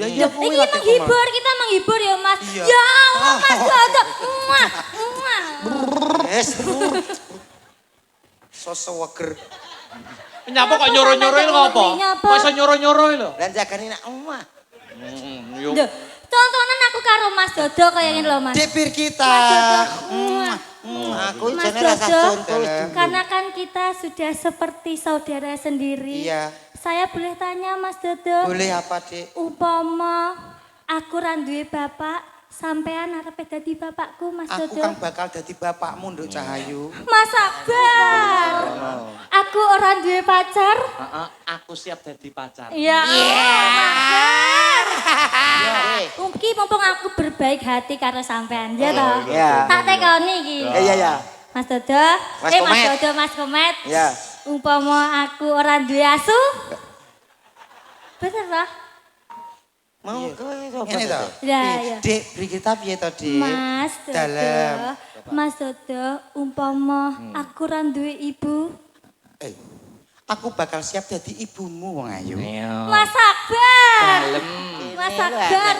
Ya iya kuwi Ini menghibur, kita menghibur ya Mas. Ya Allah Mas Dodo. Muah, muah. Yes. Soseweger. Nyapa kok nyoro-nyoroin kok apa? Kok iso nyoro-nyoroin lho? Lan jagane nak omah. Yo. Duh, tontonan aku karo Mas Dodo kayak gini loh Mas. Dipir kita. Aku Mas jane rasa Dodo, contoh. karena kan kita sudah seperti saudara sendiri. Iya. Saya boleh tanya Mas Dodo. Boleh apa, Dik? Umpama aku ra duwe bapak, sampean arep dadi bapakku Mas Aku Dodo. kan bakal dadi bapakmu, Nduk Cahayu. Mas Akbar. Aku orang duwe pacar. Aku siap jadi pacar. Ya Allah, Iya. Mungkin mumpung aku berbaik hati karo sampean ya toh. Iya. Tak tekoni iki. Iya, iya. Mas Dodo, Mas Mas Komet. Dodo, Mas Komet. Ya. Umpama aku orang duwe asu. Bener toh? Mau kowe sapa? Ini toh. Ya, ya. Dik, beri kita piye toh, Dik? Mas Dodo. Dalam. Mas Dodo, umpama aku ora duwe ibu. Aku bakal siap jadi ibumu, Wong Ayu. Mas Akbar. Dalem. Mas Akbar.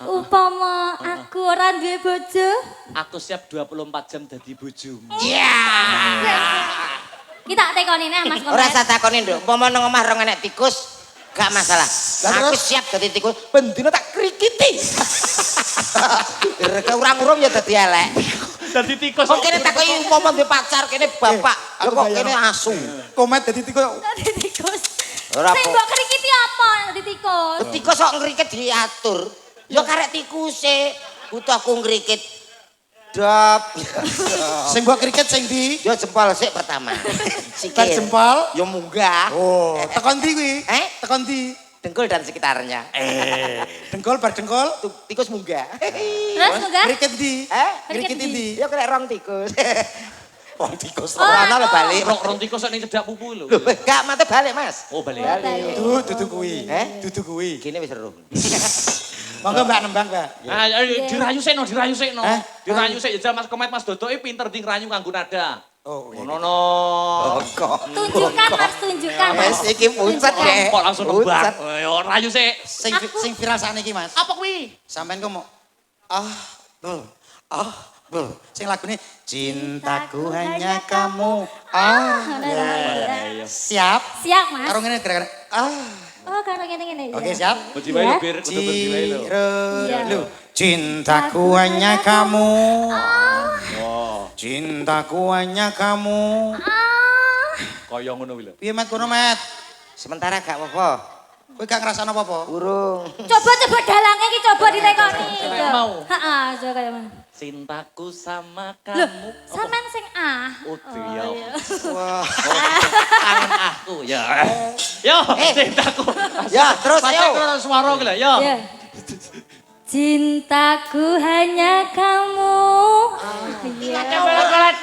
Umpama aku ora duwe bojo. Aku siap 24 jam jadi bojomu. Kita tekoni nih Mas Komet. Ora usah takoni, Nduk. Umpama nang omah rong enek tikus, gak masalah. Aku siap dadi tikus, bendina tak krikiti. Gara urang-urung ya dadi elek. Jadi tikus. Kok kene takoki umpama duwe pacar kene bapak, lho kok kene asu. Komet jadi tikus. Dadi tikus. Ora Sing apa. mbok krikiti apa dadi tikus? Tikus kok ngriket diatur. Ya karek tikuse, butuh aku ngrikit. Dap. Sing mbok kriket sing di Yo jempol sik pertama. bar Sikil. jempol. Yo munggah. Oh, tekon ndi kuwi? Tekon ndi? Dengkul dan sekitarnya. Dengkol bar dengkol. Tuh, tikus munggah. Terus enggak? Kriket ndi? Kriket Kriket ndi? Ya kena rong tikus. Wong tikus. Ora ana lho balik. Rong tikus ning cedak pupu lho. Loh, gak mate balik, Mas. Oh, balik. Dudu kuwi. Dudu kuwi. Gini wis seru. Monggo Mbak nembang, Mbak. Ayo dirayu sekno, dirayu sekno. Hah? Dirayu sik jajal Mas Komet Mas Dodo pinter di ngerayu nganggo nada. Oh, iya. Ngono. Tunjukkan Mas, tunjukkan Mas. Wes iki puncet deh. Kok langsung nembang. Yo rayu sik. Sing viral sakniki, Mas. Apa kuwi? Sampeyan kok mau bel. Bel. Sing lagune Cintaku Hanya Kamu. Siap. Siap Mas. Karo ngene gara-gara Oh, karo ngene-ngene. Oke, siap. Beci wae lho, Bir. Kudu beci wae lho. Lu cintaku hanya kamu. Wah, Cintaku hanya kamu. kaya ngono kuwi lho. Piye Mat kono Mat? Sementara gak apa-apa. Kowe gak ngrasakno apa-apa? Urung. Coba dalange iki coba ditekoni. Mau. Heeh, coba kaya mana. Cintaku sama Loh, kamu. sampean sing ah. Oh, iya. Wah. Kangen aku ya. Yo, cintaku. Ya, terus Pasti ayo. kalau suara gitu yo. Ya. Cintaku hanya kamu.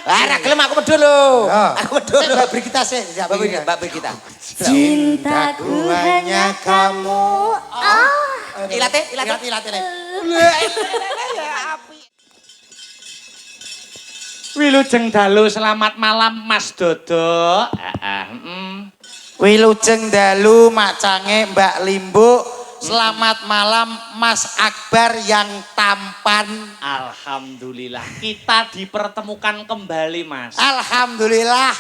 Ora gelem aku medul lho. Aku medul. Sik Mbak Brigita sik. Siap, Mbak kita. Cintaku hanya kamu. Ilate. Ilate. Wilujeng dalu selamat malam Mas Dodo. Wilujeng dalu macange Mbak Limbo. Selamat malam Mas Akbar yang tampan. Alhamdulillah kita dipertemukan kembali Mas. Alhamdulillah.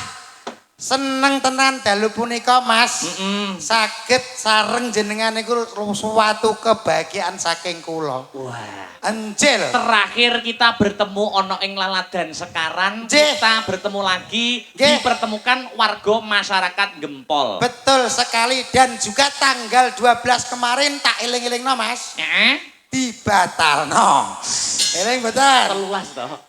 Seneng tenan dalu punika Mas. Saged sareng jenengan niku suatu kebahagiaan saking kula. Wah. Anjil. Terakhir kita bertemu ono ing Laladan Sekaran. Kita bertemu lagi dipertemukan warga masyarakat Gempol. Betul sekali dan juga tanggal 12 kemarin tak eling-elingno Mas. Dibatalno. Eling betul.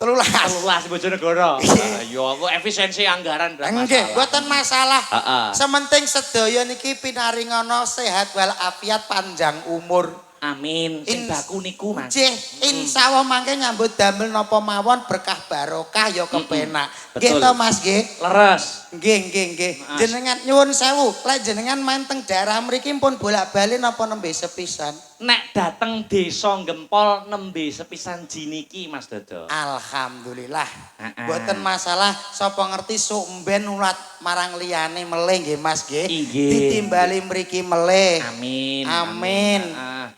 Telulas Bojonegoro. Yo aku efisiensi anggaran Nggih, mboten masalah. Heeh. Sementing sedaya niki pinaringana sehat walafiat panjang umur. Amin. Sing baku niku Mas. Nggih, insyaallah mangke nyambut damel napa mawon berkah barokah ya kepenak. Nggih Betul. to Mas nggih? Leres. Nggih. Jenengan nyuwun sewu, lek jenengan main teng daerah mriki pun bolak-balik napa nembe sepisan? Nek dateng desa Gempol nembe sepisan jiniki Mas Dodo. Alhamdulillah. Mboten masalah sapa ngerti sumben ulat marang liyane meleh nggih Mas nggih. Nggih. Ditimbali mriki meleh. Amin. Amin.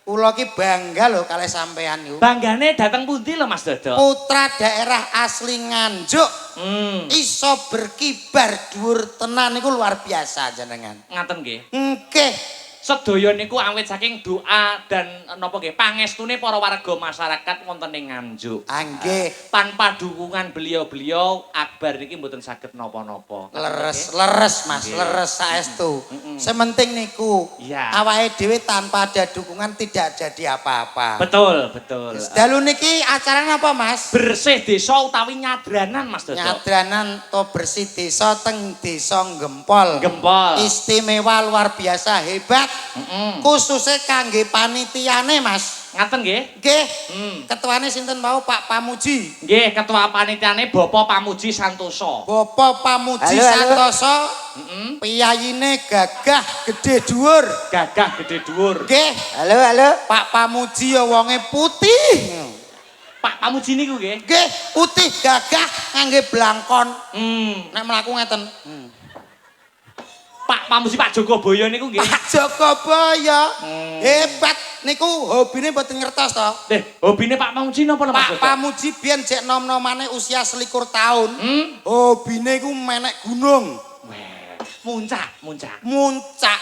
Kula ki bangga lho kalih sampean niku. Banggane dateng pundi lho Mas Dodo? Putra daerah asli Nganjuk. Iso berkibar dhuwur tenan niku luar biasa jenengan. Ngaten nggih. Nggih. Sedaya niku awit saking doa dan napa nggih pangestune para warga masyarakat wonten ing Nganjuk. Nggih. Tanpa dukungan beliau-beliau Akbar niki mboten saged napa-napa. Leres Mas, leres saestu. Sementing niku Iya. awake dhewe tanpa ada dukungan tidak jadi apa-apa. Betul, betul. Dalu niki acaranya apa Mas? Bersih desa utawi nyadranan Mas Dodo. Nyadranan to bersih desa teng desa Gempol. Gempol. Istimewa luar biasa hebat. Khususnya kangge panitiane Mas. Ngaten nggih? Nggih. Ketuane sinten mau Pak Pamuji. Nggih, ketua panitiane Bapak Pamuji Santoso. Bapak Pamuji Halo, halo. Santoso. Piyayine gagah gede dhuwur. Gagah gede dhuwur. Nggih. Halo. Pak Pamuji ya wonge putih. Pak Pamuji niku nggih. Nggih, putih gagah ngangge blangkon. Nek mlaku ngeten. Pak Pamuji Pak Jogoboyo niku nggih. Pak Jogoboyo. Hebat niku hobine mboten ngertos to. Hobine Pak Pamuji napa lho Mas Pak Dodo? Pamuji biyen jek nom-nomane usia 21 tahun. Hobine iku menek gunung. Weh, muncak. Muncak.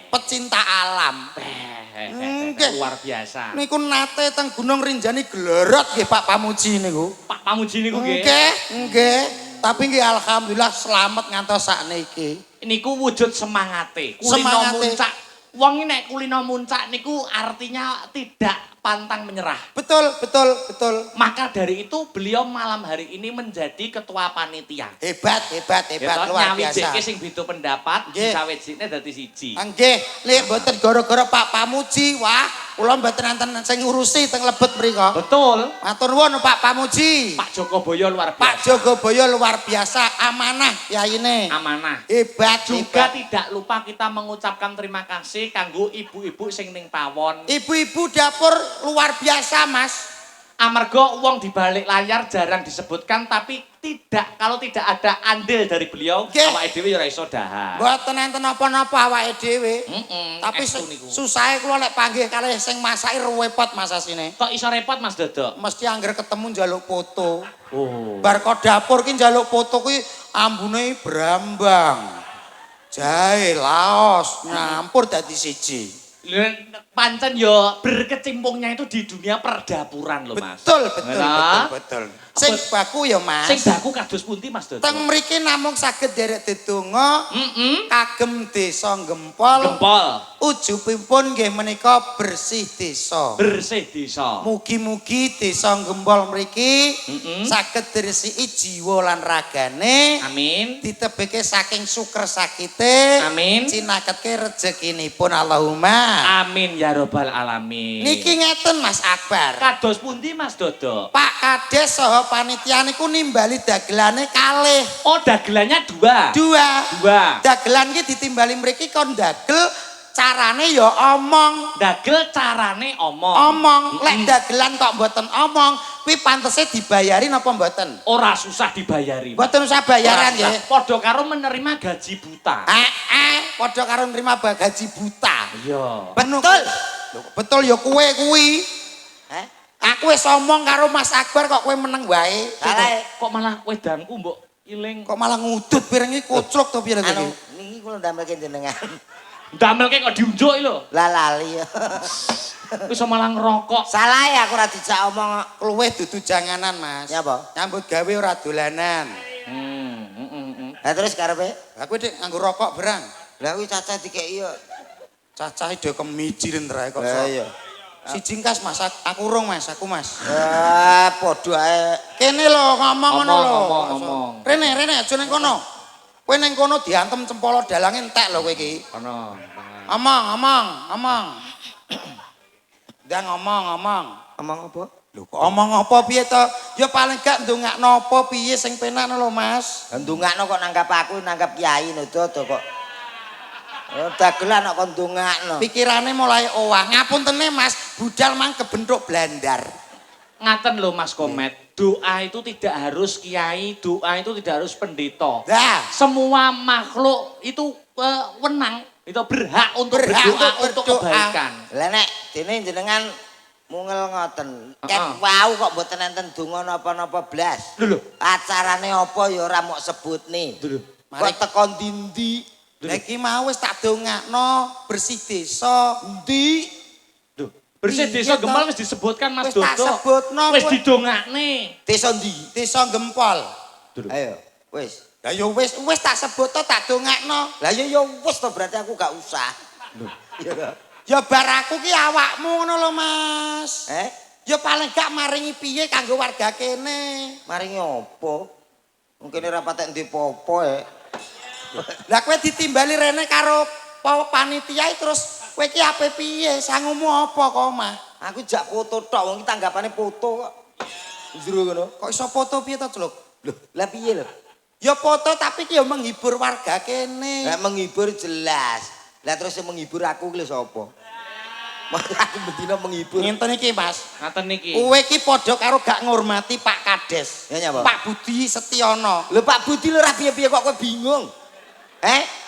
Pecinta alam. Nggih. Luar biasa. Niku nate teng Gunung Rinjani Glorot nggih Pak Pamuji niku. Pak Pamuji niku nggih. Nggih. Tapi nggih alhamdulillah selamat ngantos sakniki. Niku wujud semangate. Kulino Semangate. muncak. Wong nek kulino muncak niku artinya tidak pantang menyerah. Betul. Maka dari itu beliau malam hari ini menjadi ketua panitia. Hebat luar biasa. Nyawijike sing beda pendapat, Nggih. sawijine dadi siji. Nggih, lek mboten gara-gara Pak Pamuji, wah, kula mboten enten sing ngurusi teng lebet mriku. Betul. Matur nuwun Pak Pamuji. Pak Jogoboyo luar biasa. Pak Jogoboyo luar biasa, amanah yayine. Amanah. Hebat Juga hebat. tidak lupa kita mengucapkan terima kasih kanggo ibu-ibu sing ning pawon. Ibu-ibu dapur luar biasa, Mas. Amarga wong di balik layar jarang disebutkan tapi kalau tidak ada andil dari beliau, Nggih. awake dhewe ya ora iso dahar. Mboten enten apa-apa awake dhewe. Tapi estu niku. susahe kula lek panggih kalih sing masake repot masasine. Kok iso repot Mas Dodo? Mesti angger ketemu njaluk foto. Oh. Bar kok dapur ki njaluk foto kuwi ambune brambang. Jahe, laos, nyampur dadi siji. Pancen yo berkecimpungnya itu di dunia perdapuran loh Mas. Betul. Sing baku ya Mas. Sing baku kados pundi Mas Dodo? Teng mriki namung saged derek dedonga kagem desa Gempol. Ujupipun nggih menika bersih desa. Bersih desa. Mugi-mugi desa Gempol mriki saged diresiki jiwa lan ragane. Amin. Ditebeke saking suker sakite. Amin. Cinaketke rezekinipun Allahumma. Amin ya robbal alamin. Niki ngeten Mas Akbar. Kados pundi Mas Dodo? Pak Kades saha panitia niku nimbali dagelane kalih. Oh dagelannya dua. Dua. Dagelan ki ditimbali mriki kon dagel carane ya omong. Dagel carane omong. Omong. Lek dagelan kok mboten omong, kuwi pantese dibayari napa mboten? Ora susah dibayari. Mboten usah bayaran Ora nggih. usah. Padha karo menerima gaji buta. Padha karo nerima gaji buta. Iya. Betul. Betul ya kowe kuwi. Aku wis omong karo Mas Akbar kok kowe meneng wae. Salah. Kok malah wedangku mbok iling. Kok malah ngudut pireng iki koclok to piye Anu, iki? niki kula ndamelke jenengan. Damelke kok diunjuk lho. Lah lali ya. Wis malah ngerokok. Salah ya aku ora dijak omong. Luwih dudu janganan, Mas. Nyapa? Nyambut gawe ora dolanan. Lah terus karepe? Aku dik nganggo rokok berang. Lah kuwi cacah dikeki yo. Cacahe do kemiji rendrae kok. Lah iya. Siji kas Mas, aku urung Mas, aku Mas. Padha ae. Kene lho ngomong ngono lho. Ngomong. Rene aja ning kono. Kowe ning kono diantem cempolo dalange entek lho kowe iki. Ono. Omong. Ndang omong. Omong apa? Lho kok omong apa piye to? Ya paling gak ndongakno apa piye sing penak lho Mas. Ndongakno kok nanggap aku nanggap kiai Dodo kok. Dagelan kok ndongakno. Pikirane mulai owah. Ngapuntene Mas, budal mang kebentuk blandar. Ngaten lho Mas Komet. Doa itu tidak harus kiai, doa itu tidak harus pendeta. Lah, Semua makhluk itu wenang Itu berhak untuk berdoa untuk kebaikan. Lah nek dene jenengan mungel ngoten. Ket wau kok mboten enten donga napa-napa blas. Lho. Acarane apa ya ora mok sebutne. Kok teko ndi-ndi. Lah iki mau wis tak dongakno bersih desa. Ndi? Lho, bersih desa Gempol wis disebutkan Mas Dodo. Wis tak sebutno. Wis didongakne. Desa ndi? Desa Gempol. Ayo, wis. Lah ya wis tak sebut to tak dongakno. Lah ya wis to berarti aku gak usah. Lho. Ya bar aku ki awakmu ngono lho Mas. Ya paling gak maringi piye kanggo warga kene. Maringi apa? Mungkin ora patek ndek apa Lah kowe ditimbali rene karo panitia terus kowe ki ape piye? Sangumu apa kok, Mas? Aku jak foto tok wong iki tanggapane foto kok. Jero ngono. Kok iso foto piye to, Cluk? Lho, lah piye lho? Ya foto tapi ki ya menghibur warga kene. Lah menghibur jelas. Lah terus yang menghibur aku ki lho sapa? Aku bendina menghibur. Ngenten iki, Mas. Ngaten niki. Kowe ki padha karo gak ngurmati Pak Kades. Ya nyapa? Pak Budi Setiono. Lho Pak Budi lho ra piye-piye kok kowe bingung.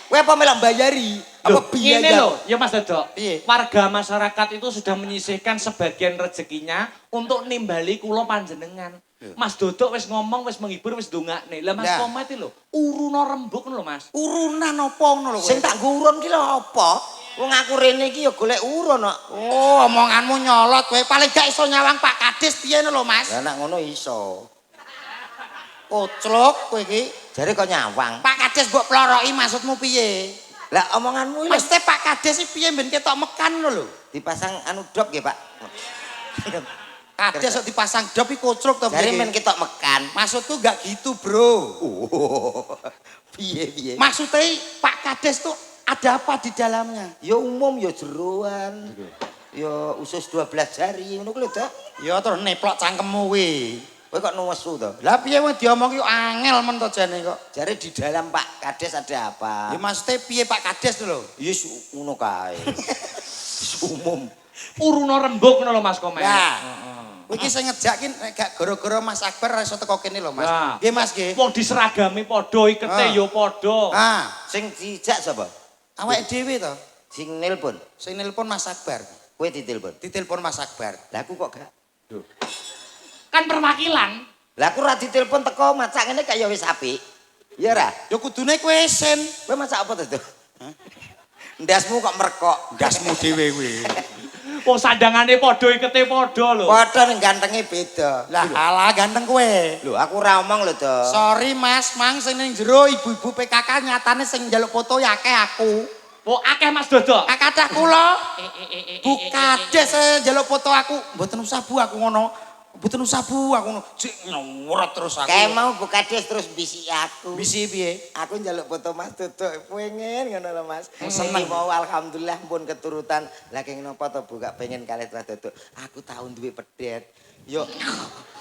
Kowe apa melok mbayari? Apa biaya? Ini loh, ya Mas Dodo. Piye? Warga masyarakat itu sudah menyisihkan sebagian rezekinya untuk nimbali kula panjenengan. Mas Dodo wis ngomong, wis menghibur, wis ndongakne. Lah Mas Lah. Komet iki lho, uruna rembug ngono lho Mas. Urunan apa ngono lho kowe? Sing tak nggo urun ki lho apa? Wong aku rene iki ya golek urun kok. Oh, omonganmu nyolot kowe. Paling gak iso nyawang Pak Kades piye lho, Mas? Lah nek ngono iso. Koclok kowe iki. Jare kok nyawang. Pak Kades mbok ploroki maksudmu piye? Lah omonganmu iki lho Mesti Pak Kades iki piye ben ketok mekan lho. dipasang anu dop nggih, Pak. Kades kok dipasang dop iki koclok to Jare piye? men ketok mekan. Maksudku gak gitu, Bro. Oh. Piye? Maksudnya Pak Kades tuh ada apa di dalamnya? Ya umum ya jeroan. Ya usus 12 jari ngono ku lho, Dok. Ya terus neplok cangkemmu kuwi. Kowe kok nesu to? Lah piye wong diomong yo angel men to jane kok. Jare di dalam Pak Kades ada apa? Ya maksudnya piye Pak Kades lho? Ya ngono kae. Umum. Uruna rembug ngono lho Mas Komet. Ya. Kowe iki sing ngejak ki nek gak gara-gara Mas Akbar ora iso teko kene lho, Mas. Lah. Nggih, Mas nggih. Wong diseragami padha, ikete ya padha. Ah, Sing dijak sapa? awake dhewe to. Sing nelpon. Sing nelpon Mas Akbar. Kowe ditelepon. Ditelepon Mas Akbar. Lah aku kok gak. Kan perwakilan. Lah aku ora ditelepon teko macak ngene kaya wis apik. Ya ora? Ya kudune kowe sen. Kowe masak apa to? Ndasmu kok merkok. Gasmu dhewe kuwi. Wong sandangane padha, ikete padha lho. Padha ning gantenge beda. Lah alah ganteng kowe. Lho aku ora omong lho, Dok. Sorry Mas, mang sing ning jero ibu-ibu PKK nyatane sing njaluk foto ya akeh aku. Oh akeh Mas Dodo. Kathah kula. Bu Kades njaluk foto aku. Mboten usah Bu aku ngono. Mboten usah Bu aku ngono. Jek nyurut terus aku. Kayak mau buka des terus bisi aku. Bisi piye? Aku njaluk foto Mas Dodo pengen ngono lho Mas. Seneng. Iki mau alhamdulillah pun keturutan. Lah keng napa to Bu gak pengen kalih Mas Dodo. Aku tau duwe pedet. Yo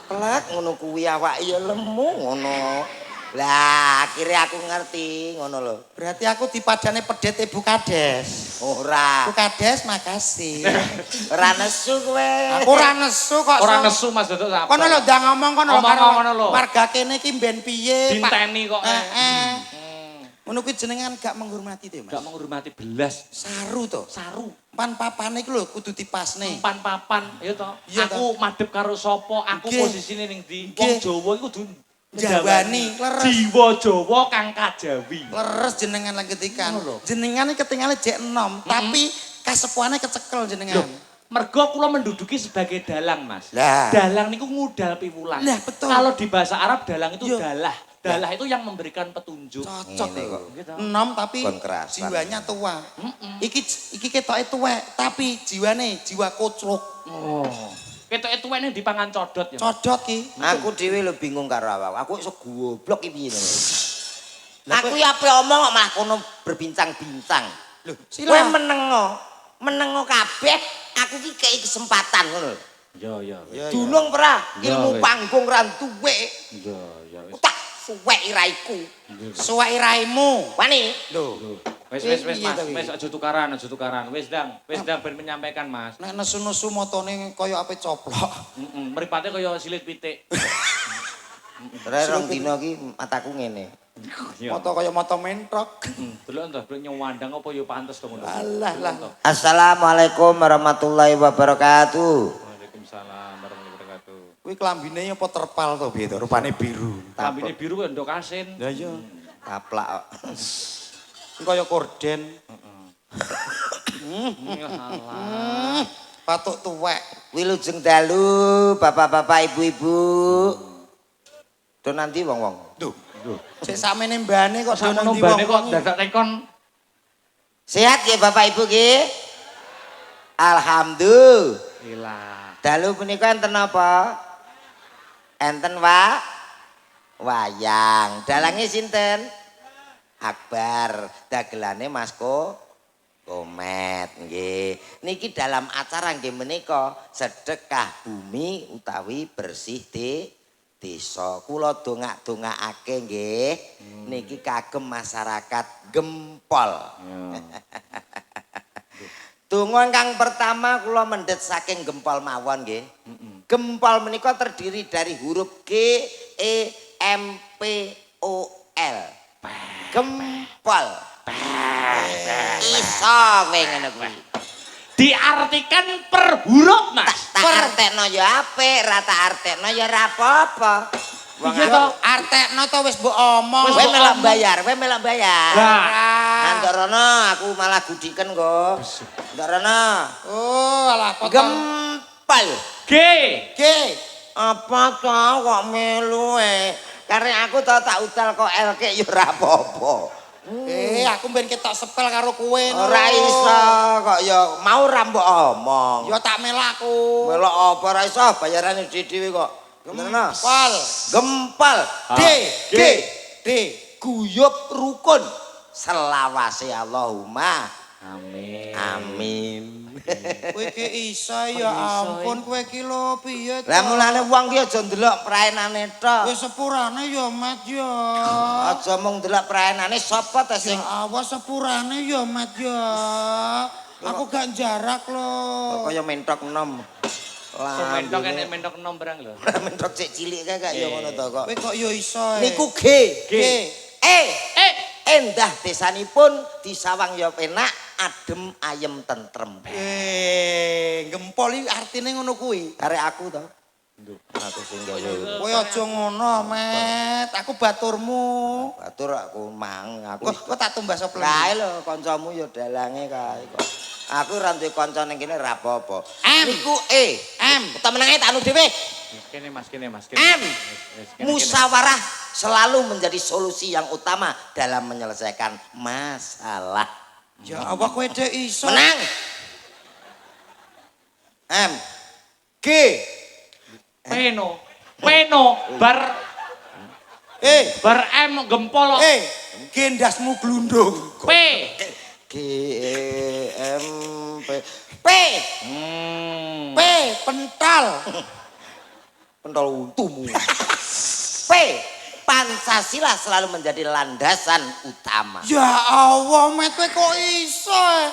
kelak ngono kuwi awake ya lemu ngono. Lah akhirnya aku ngerti ngono lho. Berarti aku dipadane pedete Bu Kades. Ora. Bu Kades makasih. Ora nesu kowe. Aku ora nesu kok. Ora nesu Mas Dodo sapa. Kono lho ndang ngomong kono lho Ngomong karo ngono lho. warga kene iki mben piye Pak. Dinteni kok. Heeh. Ngono kuwi jenengan gak menghormati to, Mas. Gak menghormati belas. Saru to. Saru. Pan papane iku lho kudu dipasne. Pan papan, ya toh. Iya, Aku madhep karo sapa, aku Nggih. posisine ning ndi. Nggih. Wong Jawa iku kudu Jawani, leres. Jiwa Jawa kang kajawi. Leres jenengan lan ketikan. Ngono lho. Jenengan iki ketinggalan jek enom, tapi kasepuane kecekel jenengan. Loh, mergo kula menduduki sebagai dalang, Mas. Lah. Dalang niku ngudal piwulan. Lah, betul. Kalau di bahasa Arab dalang itu Yo. dalah. Dalah itu yang memberikan petunjuk. Cocok Ngene kok. kok. Gitu. Enom tapi Kon kerasan. jiwanya tua. Iki ketoke tuwek, tapi jiwane jiwa koclok. Oh. Ketoke tuwene dipangan codot ya. Mas. Codot ki. Aku dhewe lho bingung karo awak. Aku iso goblok iki piye ngono. Lah, Aku kowe- ya ape omong kok malah kono berbincang-bincang. Lho, Kowe sila. menengo kabeh, aku ki kei kesempatan ngono lho. Yo yo. Ya, ya. Dunung pra, Ya, ilmu wis. panggung ra duwe. Yo yo. Tak suwek iraiku. Suwek raimu. Wani, Lho, Wis Piye Mas, to iki? wis aja tukaran, aja tukaran. Wis Dang ben menyampaikan Mas. nek nesu-nesu motone kaya ape coplok. Mripate kaya silit pitik. ora rong dina iki mataku ngene. Moto kaya moto mentok. Delok ndak nyewandang apa ya pantes to ngono. Alah lah. Assalamualaikum warahmatullahi wabarakatuh. Waalaikumsalam warahmatullahi wabarakatuh. Kuwi klambine apa terpal to piye to? Rupane biru. Kambine biru kaya ndok asin. Lah iya. Taplak kok. Kaya korden. Alah. Patuk tuwek. Wilujeng dalu, bapak-bapak, ibu-ibu. Do nanti wong-wong. Duh. Sik samene mbane kok do Sakmono nanti mbane kok wong. dadak tekon. Sehat ya bapak ibu ki? Alhamdulillah. Ilah. Dalu punika enten apa? Enten wayang. Dalange sinten? Akbar. Dagelane Mas Komet nggih. Niki dalam acara nggih menika sedekah bumi utawi bersih desa. Kula dongak-dongakake nggih. Niki kagem masyarakat Gempol. Donga ingkang pertama kula mendhet saking Gempol mawon nggih. Gempol menika terdiri dari huruf G, E, M, P, O, L. Gempol. Iso kowe ngene kuwi. Diartikan per huruf, Mas. Tak artekno ya apik, ra tak artekno ya ra apa-apa. Wong Iya aku- toh. Artekno to wis mbok omong. Kowe melok bayar, kowe melok bayar. Lah. Ndak rono aku malah gudiken kok. Ndak rono. Oh, alah apa to? Gempol. G. G. Apa to kok melu Karena aku tau tak utal kok LK ya ora apa-apa. Aku ben ketok sepel karo kowe no. Ora iso kok ya mau ra mbok omong. Ya tak melaku. Melok apa ora iso bayarane dhewe kok. Gempol. Gempol. D. G. D. Guyub rukun. Selawase Allahumma. Amin. Amin. Kowe ki iso ya ampun kowe ki lho piye to? Lah mulane wong ki aja ndelok praenane tok. Wis sepurane ya Mat ya. Aja mung ndelok praenane sapa ta sing Ya awas sepurane ya Mat ya. Aku gak jarak lho. kaya mentok enom. Lah Mentok ene mentok enom barang lho. mentok cek cilik kae gak ya ngono to kok. Kowe kok ya iso. Niku G. G. Endah desanipun disawang ya penak, adem ayem tentrem. Gempol iki artine ngono kuwi. Arek aku to. Aku sing gawe. Kowe aja ngono, Met. Aku baturmu. Batur aku mang aku. Kok tak tumbas soplen. Kae lho kancamu ya dalange kae kok. Aku ora duwe kanca ning kene ra apa-apa. M. Niku E. M. Kita menenge tak anu dhewe. Kene Mas. M. Wis, kene. Musyawarah selalu menjadi solusi yang utama dalam menyelesaikan masalah. Ya apa kowe dek iso? Menang. M. G. Peno bar M gempol. Gendasmu glundung. P. G E M P P. P pental. Pentol untumu. P. Pancasila selalu menjadi landasan utama. Ya Allah, Met kowe kok iso?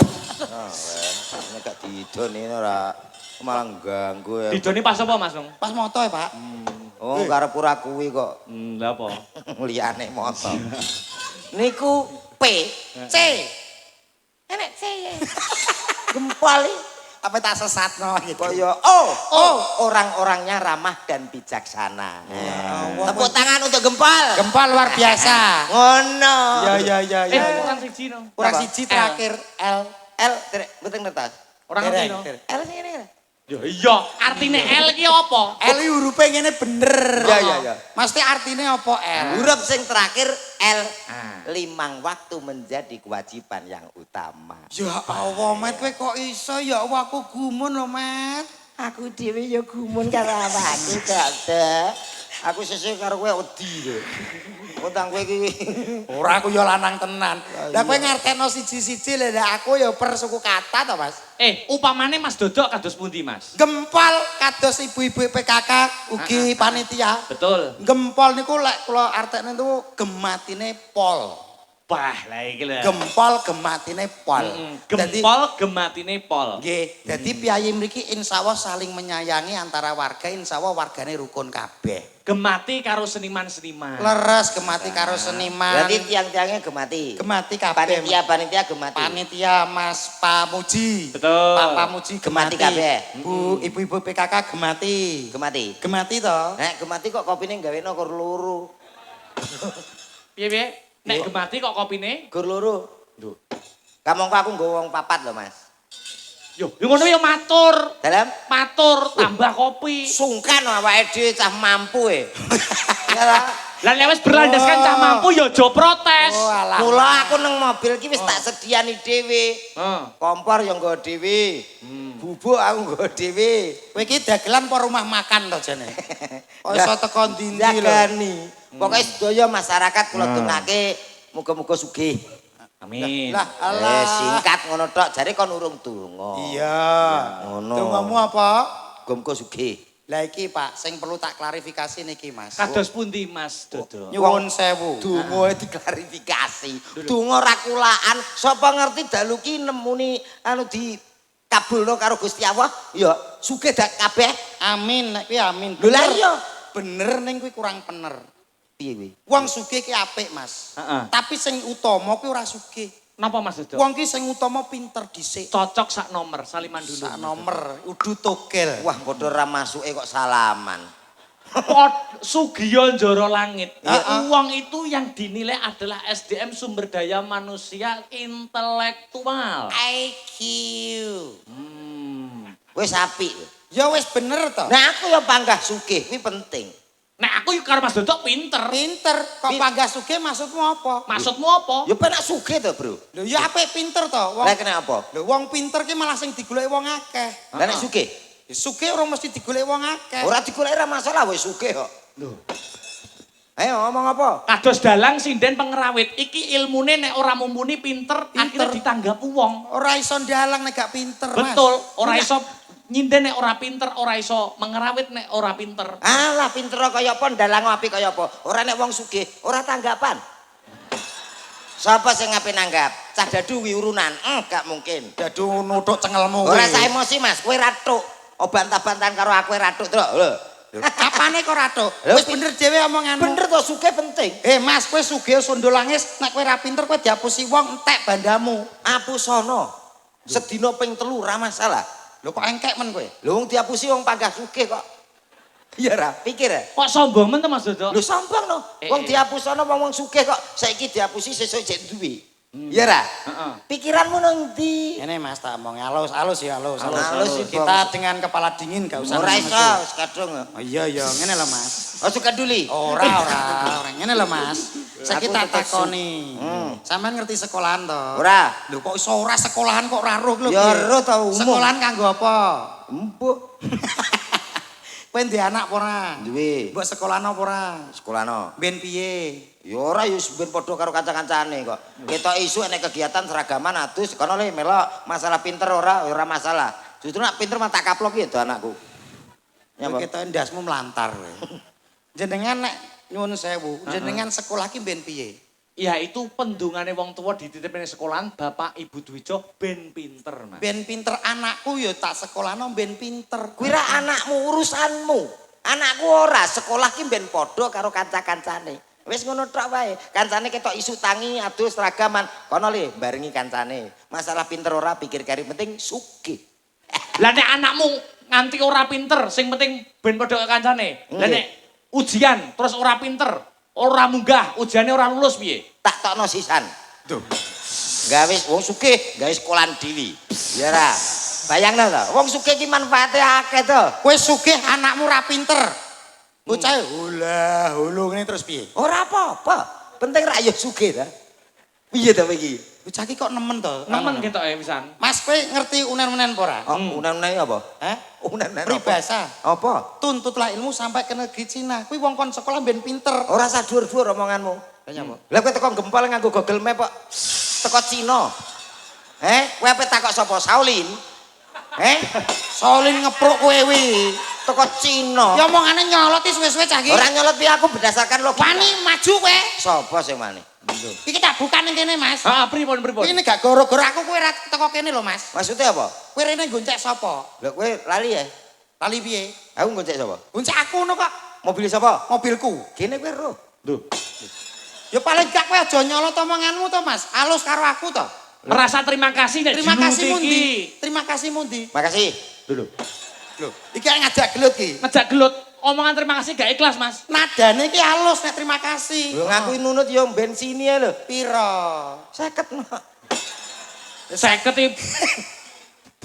Ini gak didoni ora malah ganggu ya. Didoni pas apa Mas? Pas moto ya, Pak? Oh, karo pura kuwi kok. Lah apa? Liyane motor. Niku P. C. Enek C. Gempol Apa tak sesatno gitu. kaya orang-orangnya ramah dan bijaksana. Tepuk tangan untuk Gempol. Gempol luar biasa. Ngono. Ya. Kurang siji no. Kurang Apa? siji terakhir L. L mboten ngertos. Orang ngerti no. L sing ngene. Ya iya, artine L ki apa? L iki hurufe ngene bener. Ya. Mesti artine apa L? Huruf sing terakhir L. Limang waktu menjadi kewajiban yang utama. Ya Allah, Met kowe kok iso? Ya Allah, aku gumun lho, Met. Aku dhewe ya gumun karo awakku, Dek. Aku sesuk karo kowe wedi lho. Utang kowe iki. Ora aku ya lanang tenan. Lah kowe ngartekno siji-siji lho, aku ya per suku kata to, Mas. Upamane Mas Dodok kados pundi Mas? Gempol kados ibu-ibu PKK ugi panitia. Betul. Gempol niku lek kula artekne niku gematine pol. Wah, lah iki lho. Gempol gematine pol. Dadi Gempol gematine pol. nggih, dadi piyayi mriki insyaallah saling menyayangi antara warga, insyaallah wargane rukun kabeh. Gemati karo seniman-seniman. Leres gemati karo seniman. Berarti tiang-tiangnya gemati. Gemati kabeh. Panitia gemati. Panitia Mas Pamuji. Betul. Pak Pamuji Gemati gemati kabeh. Bu, ibu-ibu PKK gemati. Gemati. Gemati to? Nek gemati kok kopine gaweno kur loro. Piye? Nek gemati kok kopine? Gur loro. Lho. Kamangko aku nggawa wong papat lho, Mas. Yo, ngono ya matur. Dalam Matur tambah kopi. sungkan awake dhewe cah mampu e. Ya lah. Lah nek wis berlandaskan cah mampu ya aja protes. Oh, alah. Mula aku nang mobil ki wis tak sediani dhewe. Heeh. Kompor yang nggawa dhewe. Bubuk aku nggawa dhewe. Kowe iki dagelan apa rumah makan to jane? Oh iso teko ndi-ndi lho. Jagani. Pokoke sedaya masyarakat kula dongake muga-muga sugih. Amin. Lah alah. Singkat ngono tok, jare kon urung donga. Iya. ngono. Dongamu apa? Muga-muga sugih. Lah iki Pak, sing perlu tak klarifikasi niki Mas. Kados pundi Mas Dodo? Nyuwun sewu. Donga diklarifikasi. Donga ora kulaan, sapa ngerti dalu ki nemuni anu di kabulno karo Gusti Allah, ya sugih dak kabeh. Amin, nek kuwi amin. Lho lah iya. Bener ning kuwi kurang pener. Piye kuwi? Wong sugih ki apik, Mas. Heeh. Tapi sing utama kuwi ora sugih. Napa Mas Dodo? Wong ki sing utama pinter dhisik. Cocok sak nomor saliman dulu. Sak nomor udu togel. Wah, padha ra masuke kok salaman. Sugiyo Njoro Langit. Heeh. Uang itu yang dinilai adalah SDM sumber daya manusia intelektual. IQ. Wis apik. Ya wis bener to. Nah aku ya panggah sugih, kuwi penting. Nah aku karo Mas Dodo pinter. Pinter, kok panggah sugih maksudmu apa? Maksudmu apa? Ya penak sugih to, Bro. Lho ya apik pinter to. Wong Lah kena apa? Lho wong pinter ki malah sing digoleki wong akeh. Lah nek sugih, Sugih ora mesti digoleki wong akeh. ora digoleki ra masalah wis sugih kok. Lho. Ayo ngomong apa? Kados dalang sinden pengerawit. Iki ilmune nek ora mumpuni pinter, akhirnya ditanggap wong. Ora iso ndalang nek gak pinter, Mas. Betul, ora iso nyinden nek ora pinter, ora iso mengerawit nek ora pinter. Alah pinter kaya apa, ndalang apik kaya apa. Ora nek wong sugih, ora tanggapan. Sapa sing ngape nanggap? Cah dadu wi urunan. Gak mungkin. Dadu nuthuk cengelmu. Ora usah emosi, Mas. Kowe ratuk. Oh bantah-bantahan karo aku ratuk, Truk. Lho. Kapane kok ratuk? Lho, Wis bener dhewe omonganmu. Bener to sugih penting. Mas, kowe sugih sondolangis, nek kowe ra pinter kowe diapusi wong entek bandamu. Apusono. Sedina ping 3 ra masalah. Lho kok engkek men kowe? Lho wong diapusi wong panggah sugih kok. Iya ra, pikir ya. Kok sombong men to Mas Dodo? Lho sombong no. Wong diapusono wong sugih kok saiki diapusi sesuk jek duwe. Iya ra? Heeh. Pikiranmu nang ndi? Ini Mas tak omong halus ya halus. Halus, Kita dengan kepala dingin gak usah. Ora nesu. iso, wis kadung. Oh iya ngene lho Mas. Oh suka duli. Ora ngene lho Mas. Saiki Aku tak tetep takoni. Sampean ngerti sekolahan to? Ora. Lho kok iso ora sekolahan kok ora roh lho. Ya piye? roh ta umum. Sekolahan kanggo apa? Empuk. Kowe ndek anak apa ora? Duwe. Mbok sekolahan apa ora? Sekolahno. Ben piye? Ya ora ya ben padha karo kanca-kancane kok. Ketok isu enek kegiatan seragaman adus kono le melok masalah pinter ora masalah. Justru nak pinter mah tak kaplok ya anakku. Ya, Kowe Mbak. ketoke ndasmu melantar kowe. Jenengan nek nyuwun sewu, jenengan sekolah ki ben piye? Ya itu pendungane wong tua dititipin di sekolahan Bapak Ibu Dwijo ben pinter Mas. Ben pinter anakku ya tak sekolahno ben pinter. Kuwi ra anakmu urusanmu. Anakku ora sekolah ki ben padha karo kanca-kancane. Wis ngono tok wae. Kancane ketok isu tangi adus seragaman. Kono le barengi kancane. Masalah pinter ora pikir kari penting sugih. Lah nek anakmu nganti ora pinter, sing penting ben padha karo kancane. Lah nek ujian terus ora pinter, ora munggah, ujiane ora lulus piye? Tak tokno sisan. Tuh. Gawe wong sugih, gawe sekolahan dhewe. Ya ra. Bayangno to, wong sugih ki manfaate akeh to. Kowe sugih anakmu ra pinter. Bocah hula hulu ngene terus piye? Ora apa-apa. Penting ra ya sugih ta. Piye to iki? Bocah ki kok nemen to? Nemen ketoke pisan. Mas kowe ngerti unen-unen apa ora? Oh, unan-unan apa? Hah? Unan-unan apa? Peribahasa. Apa? Tuntutlah ilmu sampai ke negeri Cina. Kuwi wong kon sekolah ben pinter. Ora usah dhuwur-dhuwur omonganmu. Lah nyapa? Lah kowe teko gempol nganggo Google Map kok. Teko Cina. Kowe ape takok sapa? Shaolin? Solin ngepruk kowe wi. Teko Cina. Ya omongane nyolot suwe-suwe cah iki. Ora nyolot piye aku berdasarkan logika. Wani maju kowe. Sapa sing mani? Iki tak Enggak, bukan ning kene, Mas. Heeh, pripun pripun? Ini gak gara-gara aku kowe ra teko kene lho, Mas. Maksudnya apa? Kowe rene goncek sapa? Lho kowe lali ya? Lali piye? Aku ngocek sapa? Goncek aku ngono kok. Mobil sapa? Mobilku. Kene kowe ro. Lho, Ya paling gak kowe aja nyolot omonganmu to, Mas. Alus karo aku to. rasa terima kasih nek Terima kasih jinuti mundi. iki. Terima kasih mundi. Makasih. Lho, Lho, iki ngajak gelut ki. ngejak gelut. Omongan terima kasih gak ikhlas, Mas. Nadane iki halus nek terima kasih. Lho ngakui nunut yo bensine lho. Piro? 50 no. 50 iki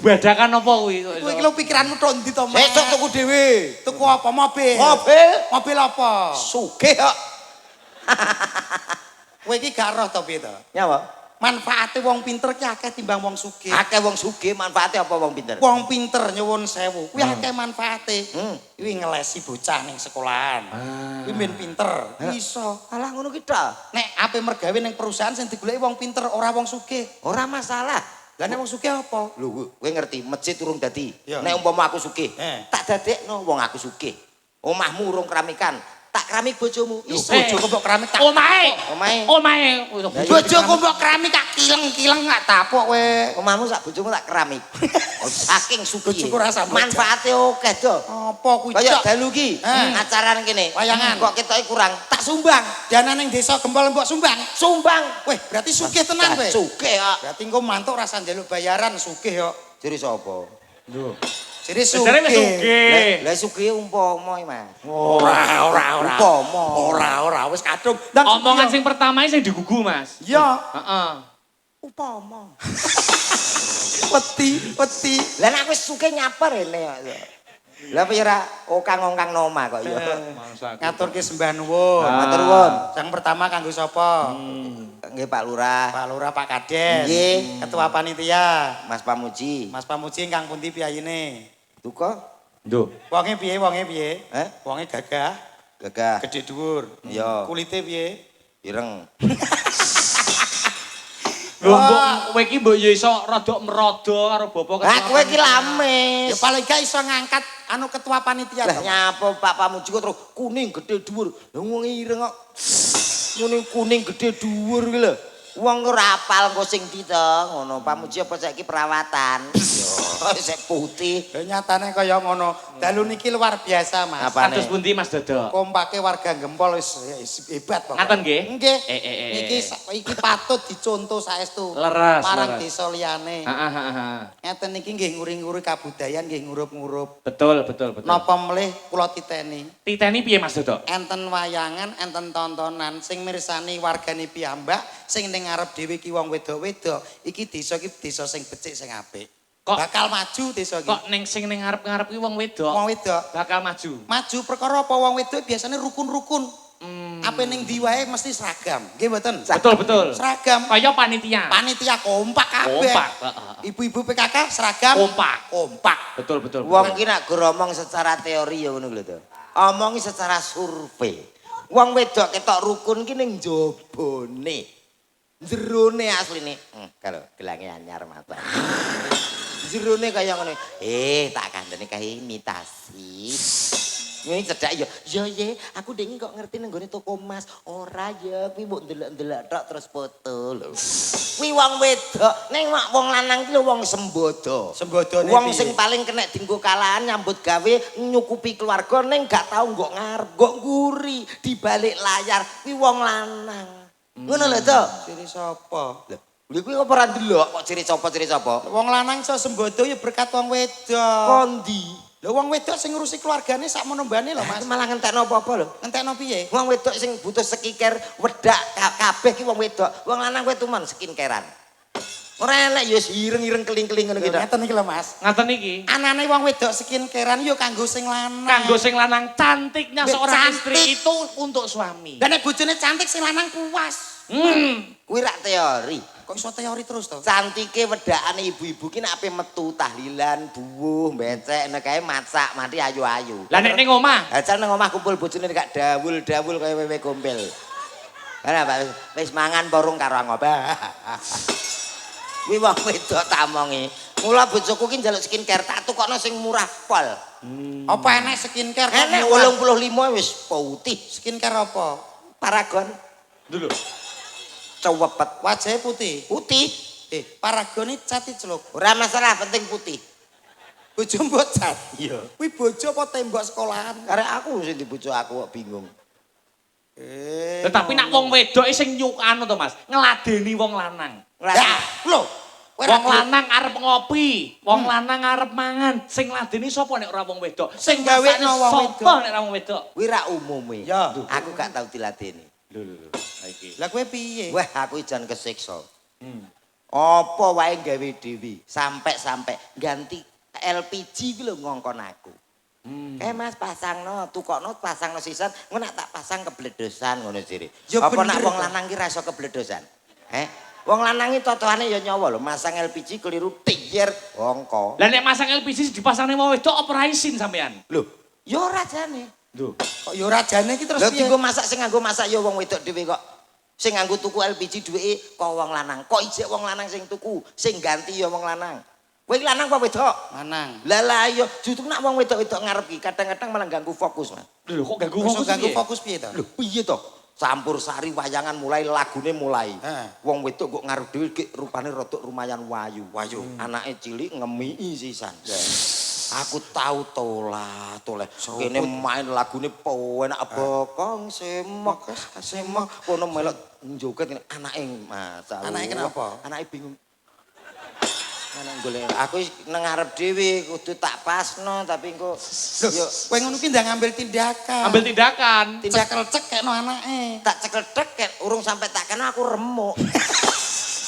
badakan apa kuwi? Kowe iki lho pikiranmu tok ndi to, Mas? Sesuk tuku dhewe. Tuku apa? Mobil. Mobil Mobil apa? sugih kok. Kowe iki gak roh to piye to? Nyawa? Manfaate wong pinter ki akeh timbang wong sugih. Akeh wong sugih manfaate apa wong pinter? Wong pinter nyuwun sewu, kuwi akeh manfaate. Hmm. Kuwi ngelesi bocah ning sekolahan. Kuwi men pinter, iso. Alah ngono ki tok. Nek ape mergawe ning perusahaan sing digoleki wong pinter, ora wong sugih. Ora masalah. Lah nek wong sugih apa? Lho kowe ngerti masjid urung dadi. Ya. Nek umpama aku sugih, tak dadekno wong aku sugih. Omahmu urung keramikan, tak keramik bojomu. Iso. Bojoku mbok keramik tak. Omahe. Omahe. Omahe. Bojoku mbok keramik tak kileng-kileng gak tapuk kowe. Omahmu sak bojomu tak keramik. Saking sugih. Bojoku ora sambut. Manfaate akeh do. Apa kuwi? Kaya Cok? dalu ki, acara nang kene. Wayangan. Kok ketoke kurang, tak sumbang. Dana ning desa Gempol mbok sumbang. Sumbang. Weh, berarti sugih tenan kowe. Sugih kok. Berarti engko mantuk rasa njaluk bayaran sugih kok. Jere sapa? Lho. Jadi Jare wis sugih. Lah sugih umpama Mas. Ora. Umpama. Ora, wis kadung. Omongan sing pertama sing digugu, Mas. ya Heeh. upama. Peti. Lah nek wis sugih nyapa rene kok. Lah apa ya ora okang-okang noma kok ya. Ngaturke sembah nuwun. Matur nuwun. Yang pertama kanggo sapa? Nggih Pak Lurah, Pak Lurah, Pak Kades. Nggih. Ketua panitia. Mas Pamuji. Mas Pamuji ingkang pundi piyayine? Duka? Lho. Wonge piye? Wonge gagah, Gagah. gedhe dhuwur. Iya. Kulite piye? Ireng. Lho, mbok kowe iki mbok ya iso rada merodo karo bapak Lah kowe iki Ya lames. paling gak iso ngangkat anu ketua panitia. Lah to. nyapa Pak Pamuji kok terus kuning gede dhuwur. Lah wong ireng kok. Ngene kuning gede dhuwur iki lho. Wong ora apal engko sing ndi to, ngono. Pamuji apa saiki perawatan. Yo, sik putih. Ya nyatane kaya ngono. Dalu niki luar biasa, Mas. Apa? Kados pundi Mas Dodo? Kompake warga Gempol wis hebat kok. Ngaten nggih? Nggih. Eh. Iki patut dicontoh saestu. Leres, Marang leres. desa liyane. Heeh. Ngeten iki nggih nguri-nguri kabudayan, nggih ngurup-ngurup. Betul. Napa melih kula titeni. Titeni piye Mas Dodo? Enten wayangan, enten tontonan sing mirsani wargane piyambak, sing ning ngarep dhewe iki wong wedok-wedok, iki desa sing becik sing apik. Kok- Bakal maju desa iki. Kok ning sing ning ngarep-ngarep ki wong wedok Wong wedok bakal maju. maju perkara apa wong wedok biasanya rukun-rukun. Apa ning ndi wae mesti seragam. Nggih mboten? Betul. Seragam. Kaya panitia. Panitia kompak kabeh. Kompak. Ibu-ibu PKK seragam kompak. Betul. Wong ki nek ngomong secara teori ya ngono lho to. Omongi secara survei. Wong wedok ketok rukun ki ning jabone. Jerone asline. Kalau gelange anyar mata. Jerone kaya ngono. Tak kandhane kae imitasi. Ini cedak ya. Ya ye, aku dengi kok ngerti nang gone toko emas. Ora ya, kuwi mbok ndelok-ndelok tok terus foto lho. Kuwi wong wedok, ning wong lanang ki lho wong sembodo. Sembodone Wong piye? sing paling kena dienggo kalahan nyambut gawe nyukupi keluarga ning gak tau nggo ngarep, nggo nguri di balik layar. Kuwi wong lanang. Ngono lho to. Ciri sapa? Lha kuwi apa ora ndelok kok ciri sapa? Wong lanang iso sembodo ya berkat wong wedok. Kondi. Lho wong wedok sing ngurusi keluargane sak menombane lho Mas. Malah ngentekno apa-apa lho. Entekno piye? Wong wedok sing butuh skincare wedak kabeh ki wong wedok. Wong lanang kuwi tuman skincarean. Ora enek ya wis ireng-ireng keling-keling ngono ki. Ngeten iki lho Mas. Ngaten iki. Anane wong wedok skincarean ya kanggo sing lanang. Kanggo sing lanang cantiknya Mbak, seorang cantik. istri itu untuk suami. Dan nek bojone cantik sing lanang puas. Kuwi rak teori. Kok iso teori terus to? Cantike wedakane ibu-ibu ki nek ape metu tahlilan, buwuh, becek nek kae masak, mati ayu-ayu. Lah nek ning omah, Acal nang omah kumpul bojone gak dawul-dawul kaya wewe gombel. Ana Pak wis mangan porung karo ngop. Kuwi wong wedok tak omongi. Mula bojoku ki njaluk skincare tak tukokno sing murah pol. Apa enek skincare kok Enek murah? 85 wis putih. Skincare apa? Paragon. dulu. Cewepet. Wajahnya putih. Putih. Paragone cati celuk. Ora masalah, penting putih. Bojo mbok cat. Iya. Kuwi bojo apa tembok sekolahan? Karena aku sing dibojo aku kok bingung. Tetapi nak wong wedok sing nyukano to Mas, ngeladeni wong lanang. Ya, lho. Wong lanang arep ngopi, wong lanang arep mangan, sing ngladeni sapa nek ora wong wedok? Sing gawe masakne wong wedok. sapa nek ora wong wedok? Kuwi ra umume. Ya. Aku gak tau diladeni. Lho. Iki. Lah kowe piye? Wah, aku jan kesiksa. Apa wae gawe dhewe, sampai ganti LPG ki lho ngongkon aku. Mas pasangno, tukokno pasangno sisan, ngono nak tak pasang kebledosan ngono jere. Ya Apa nak bener, wong Kak. lanang ki ra iso kebledosan? Wong lanang iki totohane ya nyawa lho, masang LPG keliru tiyer ongko. Lah nek masang LPG dipasangne wong wedok apa ra isin sampean? Lho, ya ora jane. Lho. Kok ya rajane iki terus Lha piye? dienggo masak sing nganggo masak ya wong wedok dhewe kok. Sing nganggo tuku LPG duweke kok wong lanang. Kok ijek wong lanang sing tuku, sing ganti ya wong lanang. Kowe iki lanang apa wedok? Lanang. Lah ya justru nak wong wedok-wedok ngarep iki kadang-kadang malah ganggu fokus, Mas. Lho kok ganggu Iso fokus ganggu piye? fokus piye to? Lho piye to? Campur sari wayangan mulai lagune mulai. Wong wedok kok ngarep dhewe ki rupane rada lumayan wayu. Anake cilik ngemiki sisan. Aku tahu toleh. Kene main lagune penak bokong semek kono melok njoget anake masalah. Anake kenapa? Anake bingung. Anak golek aku nang ngarep dhewe kudu tak pasno tapi engko yo Kowe ngono ki ndang ngambil tindakan. Ambil tindakan. Cekel cekekno anake. tak cekel tek urung sampai tak kena aku remuk.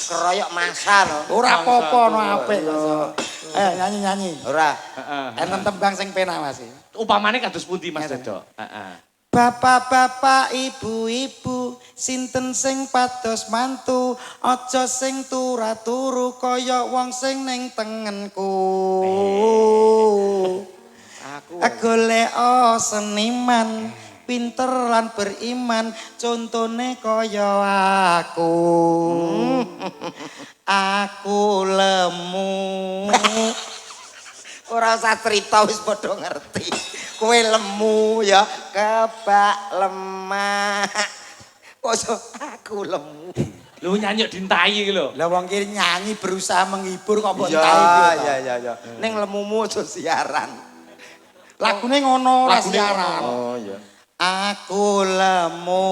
Keroyok masa no. Ora apa-apa no apik kok. Nyanyi-nyanyi. Ora. Enten tembang sing penak Mas. Upamane kados pundi Mas Dodo? Heeh. Bapak-bapak, ibu-ibu, sinten sing pados mantu, aja sing turu kaya wong sing ning tengenku. Aku Golek seniman, pinter lan beriman, contone kaya aku. Aku lemu. ora usah cerita wis padha ngerti. Kowe lemu ya kebak lemah. Kok aku lemu. Lho nyanyi dintai iki lho. Lah wong ki nyanyi berusaha menghibur kok mbok Iya, entai. iya. Ning lemumu aja siaran. Lagune ngono ora Lagune siaran. Oh iya. Aku lemu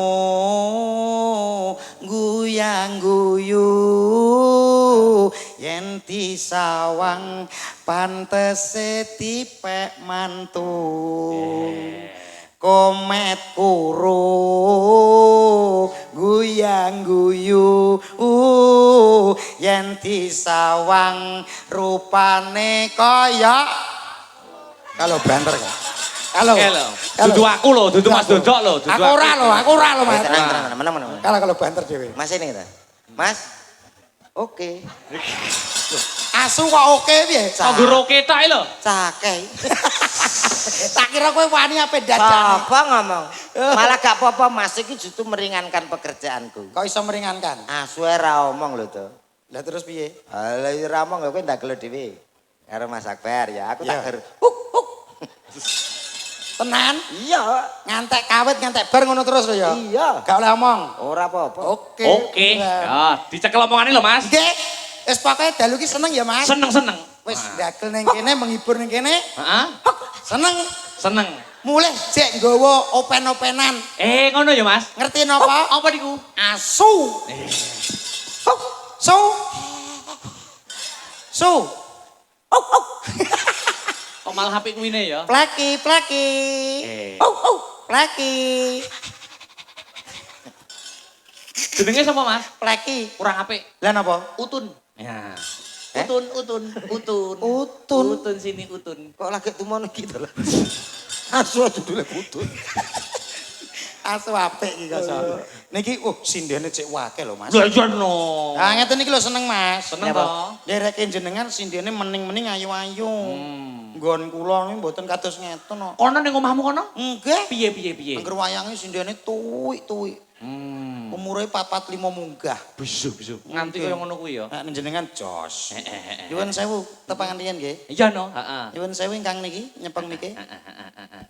guyang guyu yen disawang pantese dipek mantu komet kuru guyang guyu yen disawang rupane kaya kalau banter kan Halo. Dudu aku lho, dudu Mas Dodok lho, dudu Aku ora lho, Mas. Tenang, menang. Kalau banter dhewe. Mas ini kita. Mas. Oke. Asu kok oke piye? Kok guru ketok lho. Cakei. Tak kira kowe wani ape dadan. Apa ngomong? Malah gak apa-apa Mas iki justru meringankan pekerjaanku. Kok iso meringankan? Asu ra omong lho to. Lah terus piye? Lah ora omong kowe ndagel dhewe. Karo Mas Akbar ya, aku tak Iya. ger. Tenan? Iya. Ngantek kawit ngantek bar ngono terus lho ya. Iya. Gak oleh omong. Ora apa-apa. Oke. Oke. Ya, dicekel omongane lho Mas. Nggih. Wis pokoke dalu ki seneng ya, Mas. Seneng-seneng. Wis ndagel ning kene menghibur ning kene. Heeh. Seneng. Seneng. Mulih jek nggawa open-openan. Ngono ya Mas. Ngerti napa? Apa niku? Asu. Su. Su. Kok malah HP kuwine ya? Pleki. Pleki. Jenenge sapa Mas? Pleki. Kurang HP. Lah napa? Utun. Ya. Eh? Utun. Utun. Utun sini utun. Kok lagi tumono gitu lho. Asu judule putun. Asu apik iki kok. Niki sindene cek wake lho, Mas. Lha iya no. Ah ngeten iki lho seneng, Mas. Seneng to? Ndereke jenengan sindene mening-mening ayu-ayu. Nggon kula niku mboten kados ngeten kok. Kono ning omahmu kono? Nggih. Piye? Angger wayange sindene tuwik-tuwik. Umure 4-5 munggah. Bisu. Nganti kaya ngono kuwi ya. Nek jenengan jos. Nyuwun sewu, tepangan riyen nggih. Iya no, heeh. Nyuwun sewu ingkang niki nyepeng niki.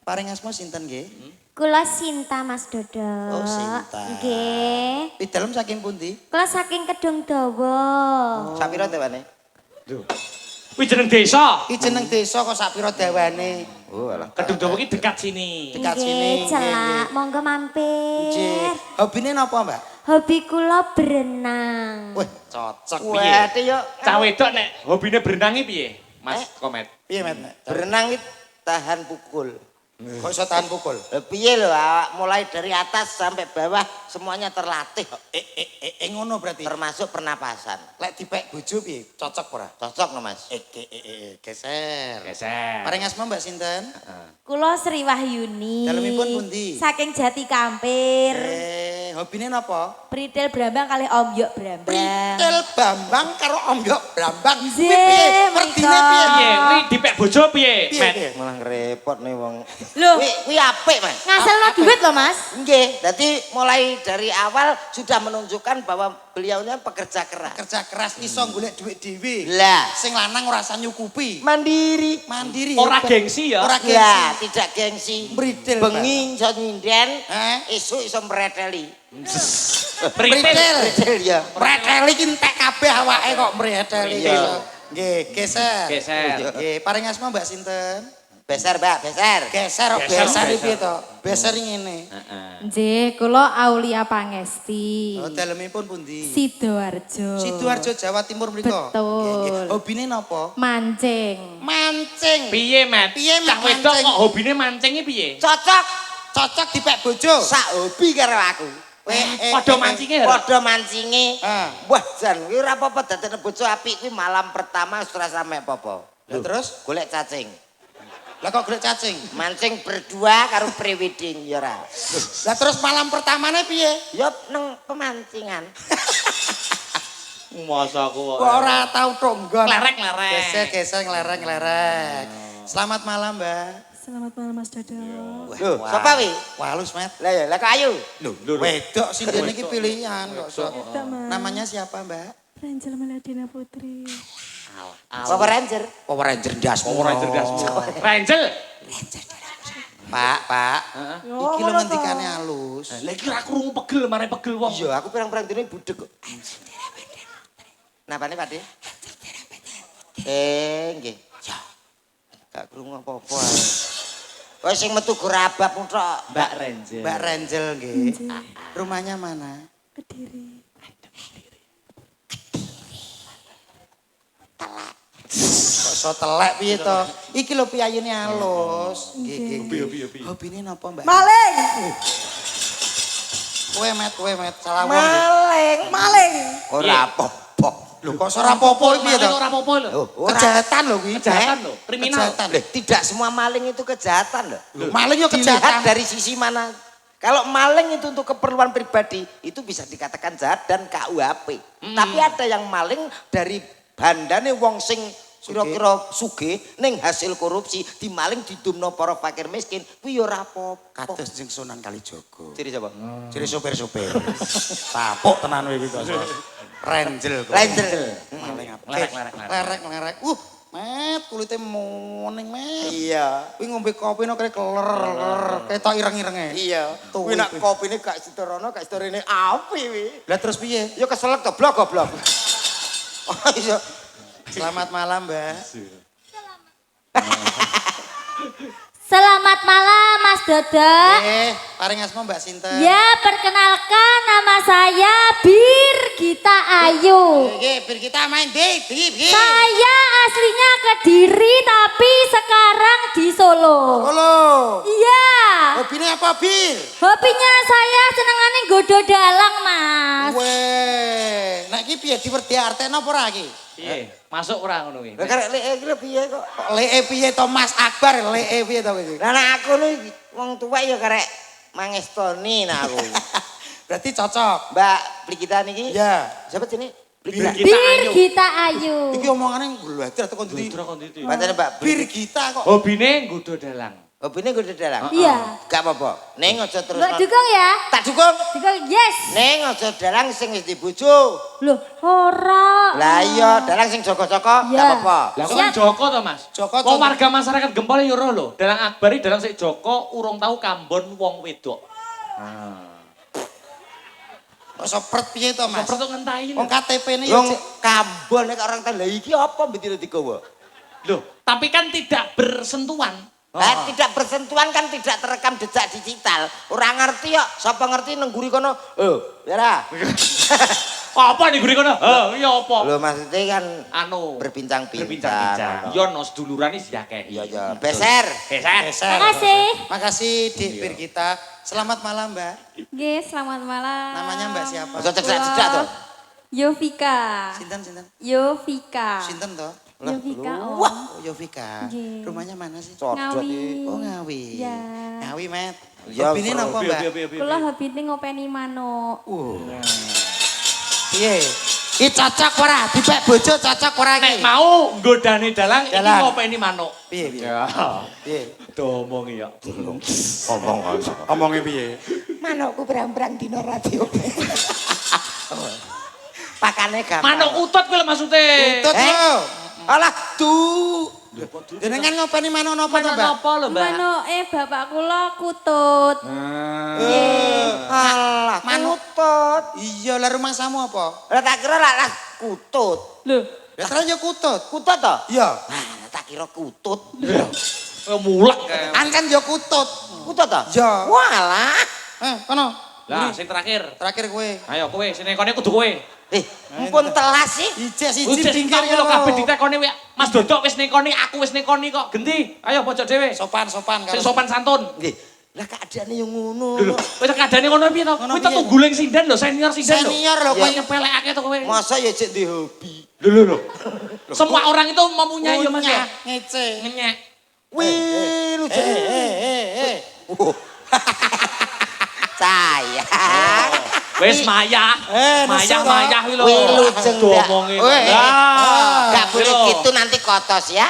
Paring asma sinten nggih? Kula Sinta Mas Dodo. Oh, Sinta. Nggih. Pidalem saking pundi? Kula saking Kedung Dawa. Sapira dawane? Kuwi jeneng desa. Ki jeneng desa kok sak pira dawane? Oh alah. Kedung Dawa ki dekat sini. Dekat Nggih, sini. celak. Monggo mampir. Nggih. Hobine napa, Mbak? Hobi kula berenang. Wah, cocok. Waduh yo. Cah wedok nek hobine berenang iki piye? Mas Komet. Piye, Met? Berenang itu tahan pukul. Kok iso tahan pukul? Piye lho, awak mulai dari atas sampai bawah semuanya terlatih kok. Ngono berarti. Termasuk pernapasan. Lek dipek bojo piye? Cocok ora? Cocok no Mas. Geser. Geser. Paring asma Mbak sinten? Kula Sri Wahyuni. Dalemipun pundi? Saking Jati Kampir. Hobine napa? Pritil Brambang kali Om Yok Brambang. Pritil Bambang karo Om Yok Brambang. Kuwi Nggih, piye? mereka. Werdine piye? Piye? Kuwi dipek bojo piye, Piye, Met? piye? Malah repot nih wong. Loh, Kuwi apik, Mas. ngaselno duit loh Mas. Nggih, jadi mulai dari awal sudah menunjukkan bahwa beliaunya pekerja keras. Kerja keras iso golek duit dhewe. Lah, Sing lanang ora usah nyukupi. mandiri. Mandiri. Ora hebat. gengsi ya. Ora Ya, gengsi. tidak gengsi. Bridel, Bengi iso nyinden, esuk iso mreteli. Pritil. Bridel ya. Mreteli ki entek kabeh awake kok mreteli. Iya. Nggih, geser. Geser. Nggih, paring asma Mbak sinten? Beser, Mbak, beser. Geser kok Geser, beser geser. piye to? Beser ngene. Nggih, kula Aulia Pangesti. Oh, dalemipun pundi? Sidoarjo. Sidoarjo Jawa Timur mriku. Betul. Nggih, nggih. Hobine napa? Mancing. Mancing. Piye, Met? Piye, Met, Cah wedok mancing? kok hobine mancing iki piye? Cocok Cocok dipek bojo. sak hobi karo aku. Padha mancinge ya? Padha mancinge. Ah. Wah, jan kuwi ora apa-apa dadekne bojo apik kuwi malam pertama wis ora sampe apa-apa. Lah terus? Golek cacing. Lah kok golek cacing? Mancing berdua karo pre-wedding ya ora. Lah terus malam pertamane piye? Ya nang pemancingan. Masa aku Kok ora tau tonggon. Nglerek-nglerek. Geser-geser nglerek-nglerek. Selamat malam, Mbak. Selamat malam Mas Dodo. Lho, sapa wi? Walus, Met. Lah ya, lah kok ayu. Loh, wedok sih dene iki pilihan kok. Wedok, Mas. Namanya siapa, Mbak? Ranjel Meladina Putri. Power Ranger. Power Ranger das. Power Ranger dasmu. Ranger. Pak. Iki lho ngendikane halus. Lah iki ra krungu pegel, mare pegel wong. Iya, aku pirang-pirang dene budek kok. Napane, Pak De? Nggih. Ya. Gak krungu apa-apa. Wes sing metu gerabak tok. Mbak Ranger. Mbak Ranger nggih. Rumahnya mana? Kediri. Kok iso telek piye to? Iki lho piyayune halus. Nggih, nggih. Hobine napa, Mbak? Maling. Kowe met salah wong. Maling. Ora apa-apa. Lho kok ora apa-apa piye to? Ora apa-apa lho. Kejahatan lho kuwi. Kejahatan lho, kriminal. Kejahatan. Tidak semua maling itu kejahatan loh. Maling yo Dilihat kejahatan. dari sisi mana. Kalau maling itu untuk keperluan pribadi, itu bisa dikatakan jahat dan KUHP. Tapi ada yang maling dari bandane wong sing kira-kira sugih ning hasil korupsi dimaling didumno para fakir miskin, kuwi ya ora apa-apa. Kados sing Sunan Kalijaga. Ciri sapa? Ciri sopir-sopir. Tapuk tenan kowe iki kok. Ranger. kok. Ranger. Maling apa? Lerek-lerek. Lerek. Met kulite moning, Met. Iya. Kuwi ngombe kopi no kaya keler, ketok ireng-irenge. Iya. Tuh, Kuwi nak kuwi. kopine gak sederhana, gak sederhana api wi. Lah terus piye? Ya keselak goblok. Oh iya. Selamat malam, Mbak. Selamat malam Mas Dodo. Paring asma Mbak sinten? Ya, perkenalkan nama saya Birgita Ayu. Nggih, bir kita main di. Saya aslinya Kediri tapi sekarang di Solo. Halo. Iya. Hobine apa, Bir? Hobinya saya senengane nggodo dalang, Mas. Weh, nek iki piye diwerdi artene apa ora iki? Piye? Masuk ora ngono kuwi? Lah karek lek iki lho piye kok. Kok leke piye to Mas Akbar, leke piye to iki? Lah nek aku nih wong tua ya karek mangestoni nah aku. Berarti cocok. Mbak Brigita niki. Ya. Siapa jenenge? Birgita. Birgita Ayu. Iki omongane glwadir tekan ndi? Ndra kon ndi? Bacane Mbak Bir kita kok. Hobine nggodo dalang. Hobine nggo dalang. Iya. Gak apa-apa. Ning aja terus. Mbak dukung ya? Tak dukung. Dukung, yes. Ning aja dalang sing wis dibojo. Loh, ora. Lah iya, dalang sing Joko-Joko gak Iya. apa-apa. Lah kok Siap. Joko to, Mas? Joko, Wong Joko. warga masyarakat Gempol ya ora lho. Dalang Akbari dalang sik Joko urung tau kambon wong wedok. Kok sopret piye to, Mas? Seperti ngentahi. Wong KTP-ne Yung yo kambon nek orang tanda iki apa mbetine digawa? Loh, tapi kan tidak bersentuhan. Lah tidak bersentuhan kan tidak terekam jejak digital. Ora ngerti kok, sapa ngerti nang guri kono. Ya ra. Apa nih guri kono? Iya apa? Lho maksudnya kan Anu berbincang-bincang. berbincang-bincang. Yo no sedulurane diakeh. Iya ya, beser. Beser. Makasih. Makasih Dik Birgita. Selamat malam, Mbak. Nggih, selamat malam. Namanya Mbak siapa? Aja cedak-cedak to. Yovika. Sinten? Yovika. Sinten to? Yovika, Om. Oh, Yovika. Nggih. Rumahnya mana sih? Codot Ngawi. Oh, Ngawi. Ya. Ngawi, Met. Ya, Hobine bro. napa, Mbak? Kula hobine ngopeni manuk. Piye? Iki cocok ora? Dipek bojo cocok ora Nek iki? mau nggodani dalang iki Dalang. ngopeni manuk. Piye? Ya. Piye? Domongi ya. Omongnya piye? Manukku berang-berang dino radio. Pakane gampang. Manuk utut kuwi lho maksude. Utut lho. Alah du. Jenengan ngopeni manuk napa to, Manuk Mbak? napa lho, Mbak? Manuke bapak kula kutut. Alah manutut. Iya, lah rumah samu apa? Lah tak kira lah kutut. Loh, Ya terus ya kutut. Kutut to? Iya. Ah, tak kira kutut. Mulek kae. Kan ya kutut. Kutut to? Ya. Walah. Kono. Lah sing terakhir. Terakhir kowe. Ayo kowe sini kene kudu kowe. Mumpun telas sih. Siji Udah pinggir lho kabeh ditekoni wae. Mas Dodok wis nekoni, aku wis nekoni kok. Genti. Ayo pojok dhewe. Sopan Sing sopan santun. Nggih. Lah keadaane yo ngono. Lho, wis keadaane ngono piye to? Ngono Kuwi tetu piye? guling sinden lho, senior sinden lho. Senior lho, kowe kowe. nyepelekake to kowe. Masa ya cek di hobi. Lho. Semua orang itu mempunyai ya Mas ya. Ngece. Ngenyek. Wih, lu cek. Sayang. Wis maya. nesu to. Maya kuwi lho. Wih, lujeng dak. Domongi. Wih. Lah. Gak boleh Lho. gitu nanti kotos ya.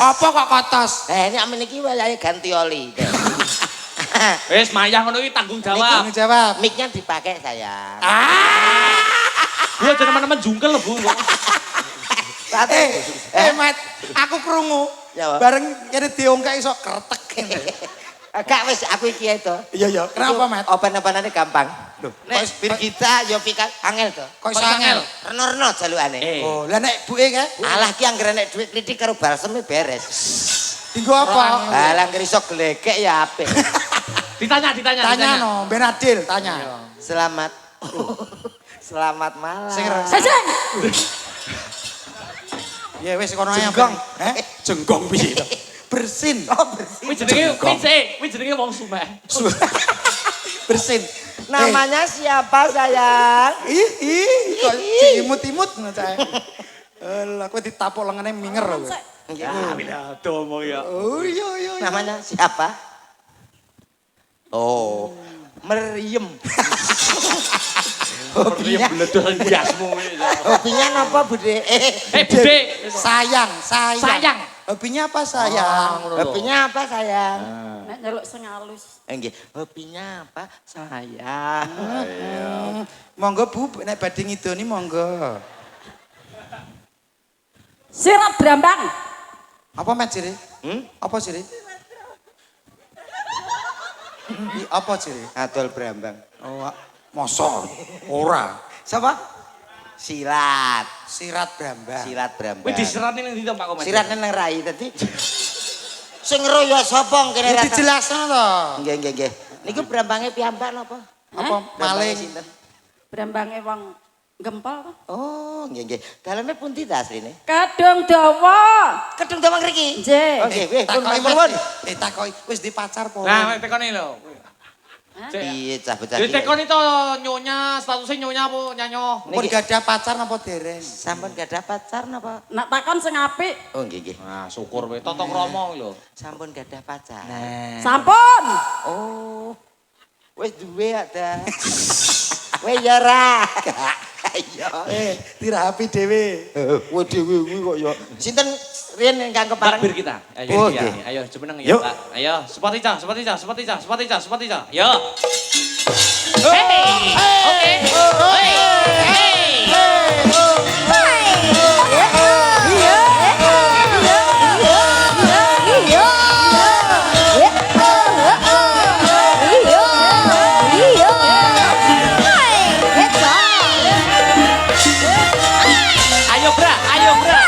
Apa kok kotos? Ini amin iki wayahe ganti oli. Wis maya ngono iki tanggung jawab. Tanggung jawab. Mic-nya dipakai sayang. Yo teman-teman jungkel lho, Bu. Mat, aku krungu. Ya, Pak. Bareng kene diongkek iso kretek kene. Gak wis aku iki ae to. Iya. Kenapa, Mat? Open-openane gampang. Nek kok- Birgita yo pikir angel to. Kok iso angel? Reno-reno jalukane. Oh, lah nek buke kae? Alah ki anggere nek dhuwit kritik karo balseme beres. Dinggo apa? Alah anggere iso glegek ya apik. Ditanya. Tanya no, Ben Adil tanya. Selamat. Selamat malam. Sing Sajeng. ya wis kono ae. Jenggong. Heh? Jenggong piye to? Bersin. Oh, bersin. Kuwi jenenge wong Sumeh. Bersin. Namanya siapa sayang? Ih, kok diimut-imut ngono cae. Lah kowe ditapuk lengene minger kowe. Ya, domong ya. Oh iya. Namanya siapa? Oh, Meriem. Hobinya bledos biasmu. Hobinya apa, Bude? Bude. Sayang. Sayang. Hobinya apa sayang? Hobinya apa, sayang? Nek nyeluk sing halus. Nggih, hobinya apa, sayang? Monggo Bu, nek badhe ngidoni monggo. Sirat Brambang. Apa Mat Ciri? Apa Ciri? Apa Ciri? Adol Brambang. Oh, mosok ora. Siapa? Silat. Sirat Brambang. Silat Brambang. Kuwi diserani ning ndi to Pak Komet? Sirat nang rai tadi. Sing royo sapa kene Ya ra? dijelasno to. Nggih. Niku Brambange piyambak napa? Apa maling? sinten? Brambange wong Gempol. Oh, nggih. Daleme pundi ta asline? Kadung dawa. Kedung damang mriki. Nggih. Oke, weh, pun Takoki pun. takoki wis di pacar po. Nah, tekoni lho. Piye cah bocah Jadi iki? tekoni to nyonya, statusnya nyonya apa nyanyo? Pun gadah pacar napa dereng? Sampun gadah pacar napa? Nak takon sing apik. Oh, nggih. Nah, syukur kowe totok romo lho. Sampun gadah pacar. Sampun. Oh. Wis duwe ada. Weh ya ra. Iya. Tirapi dhewe. Wah dhewe kuwi kok ya. Sinten riyen ingkang Mbak kepareng. Bir kita. Ayo, Oh, iya, nggih. ayo jumeneng ya, Yuk. Pak. Ayo, seperti cah. Yo. Hey. Oke. Ayo, Bra.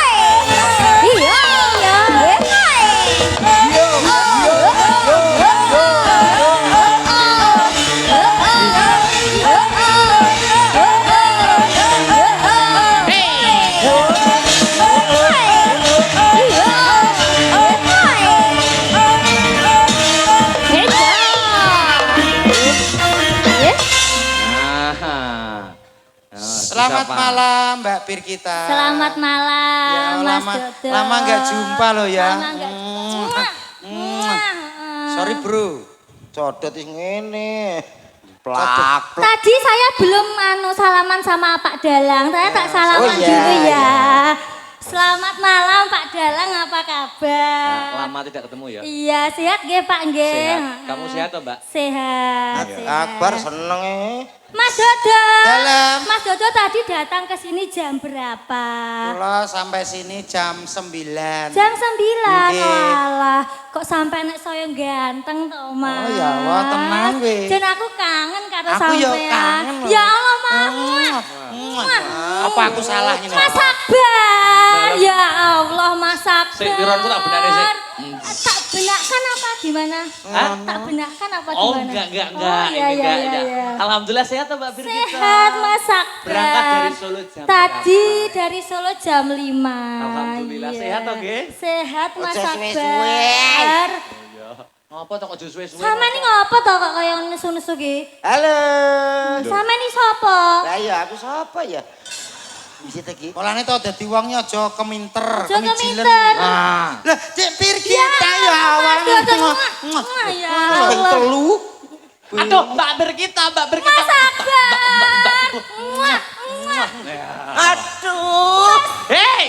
Nah. Selamat malam Mbak Bir kita. Selamat malam, Ya, Mas Dodo. lama nggak jumpa loh ya. Lama nggak jumpa. Sorry bro. Codot wis ngene. Plak. Tadi saya belum salaman sama Pak Dalang. Saya tak salaman Oh, iya, dulu ya. iya. Selamat malam Pak Dalang, apa kabar? Lama tidak ketemu ya. Iya, sehat nggih Pak nggih? Sehat. Kamu sehat toh, Mbak? Sehat. Akbar seneng Mas Dodo. Dalam. Mas Dodo tadi datang ke sini jam berapa? Kula sampai sini jam 9. Jam 9. Nggih. Walah, kok sampai nek saya ganteng toh, Mas. Oh ya, wah tenang weh. Dan aku kangen karo Aku ya sampean. kangen loh. Ya Allah, Mas. Apa aku salah ini? Mas Akbar. Ya Allah, Mas Akbar. Sik, tironku tak benakne, sik. Tak benakkan apa gimana? Hah? Tak benakkan apa Oh, gimana? enggak. Oh, iya, Ini iya, enggak, iya, enggak. iya. Alhamdulillah sehat toh, Mbak Bir kita. Sehat Mas Akbar. Berangkat dari Solo jam Tadi berapa? dari Solo jam 5. Alhamdulillah, Iya. sehat toh, nggih? Sehat Mas Ojo suwe-suwe. Akbar. Ngapa toh kok suwe-suwe? Sama ini ngopo toh kok kaya nesu-nesu ki? Halo. Sama ini sopo? Lah ya aku sapa ya? Bisa iki. Mulane to dadi wonge aja keminter, Aja kemijilen. keminter. Ah. Lah, Cek Bir kita ya Mas Dodo. awalnya. Ya Ping Allah. telu. Aduh, Mbak Bir kita. Mas Akbar. Muah, muah. Aduh. Hei.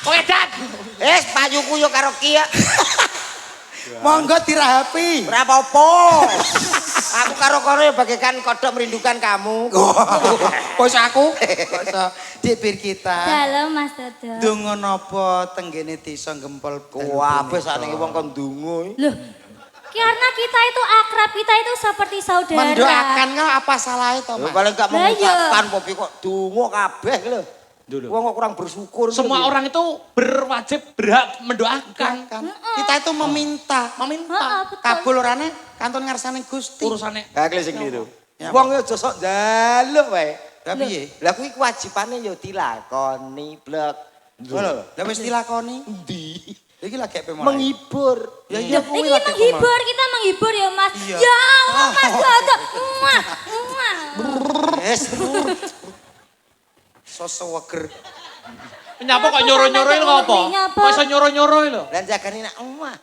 Wedan. Payuku yo karo kia. Monggo dirahapi. Ora apa-apa. Aku karo-karo ya bagaikan kodok merindukan kamu. Bos aku. Dik Bir kita. Dalam Mas Dodo. Donga napa tenggene desa Gempol. Kabeh sakniki wong kon ndonga. Loh, karena kita itu akrab, kita itu seperti saudara. Mendoakan kau apa salahnya to, Lho Mas? paling gak Lah, iya. mengucapkan Popi kok donga kabeh lho. Dulu. Wong kok kurang bersyukur. Semua orang itu berwajib berhak mendoakan. Kan. Kita itu meminta. Heeh, betul. Kabul orane kantun ngarsane Gusti. Urusannya Gak sing gitu. Ya, Wong yo aja sok njaluk wae. Lah piye? Lah kuwi kewajibane yo dilakoni blek. Ngono lho. Lah wis dilakoni. Ndi? Iki lagi apa mulai? Menghibur. Ya iya Ini kuwi lagi apa menghibur, kita menghibur ya Mas. Iya. Ya Allah Mas Dodo. Muah, muah. Yes. Soseweger. nyapa kok nyoro-nyoroin kok apa? Nyapa? Kok iso nyoro-nyoroin lho? Lan jagani nak omah.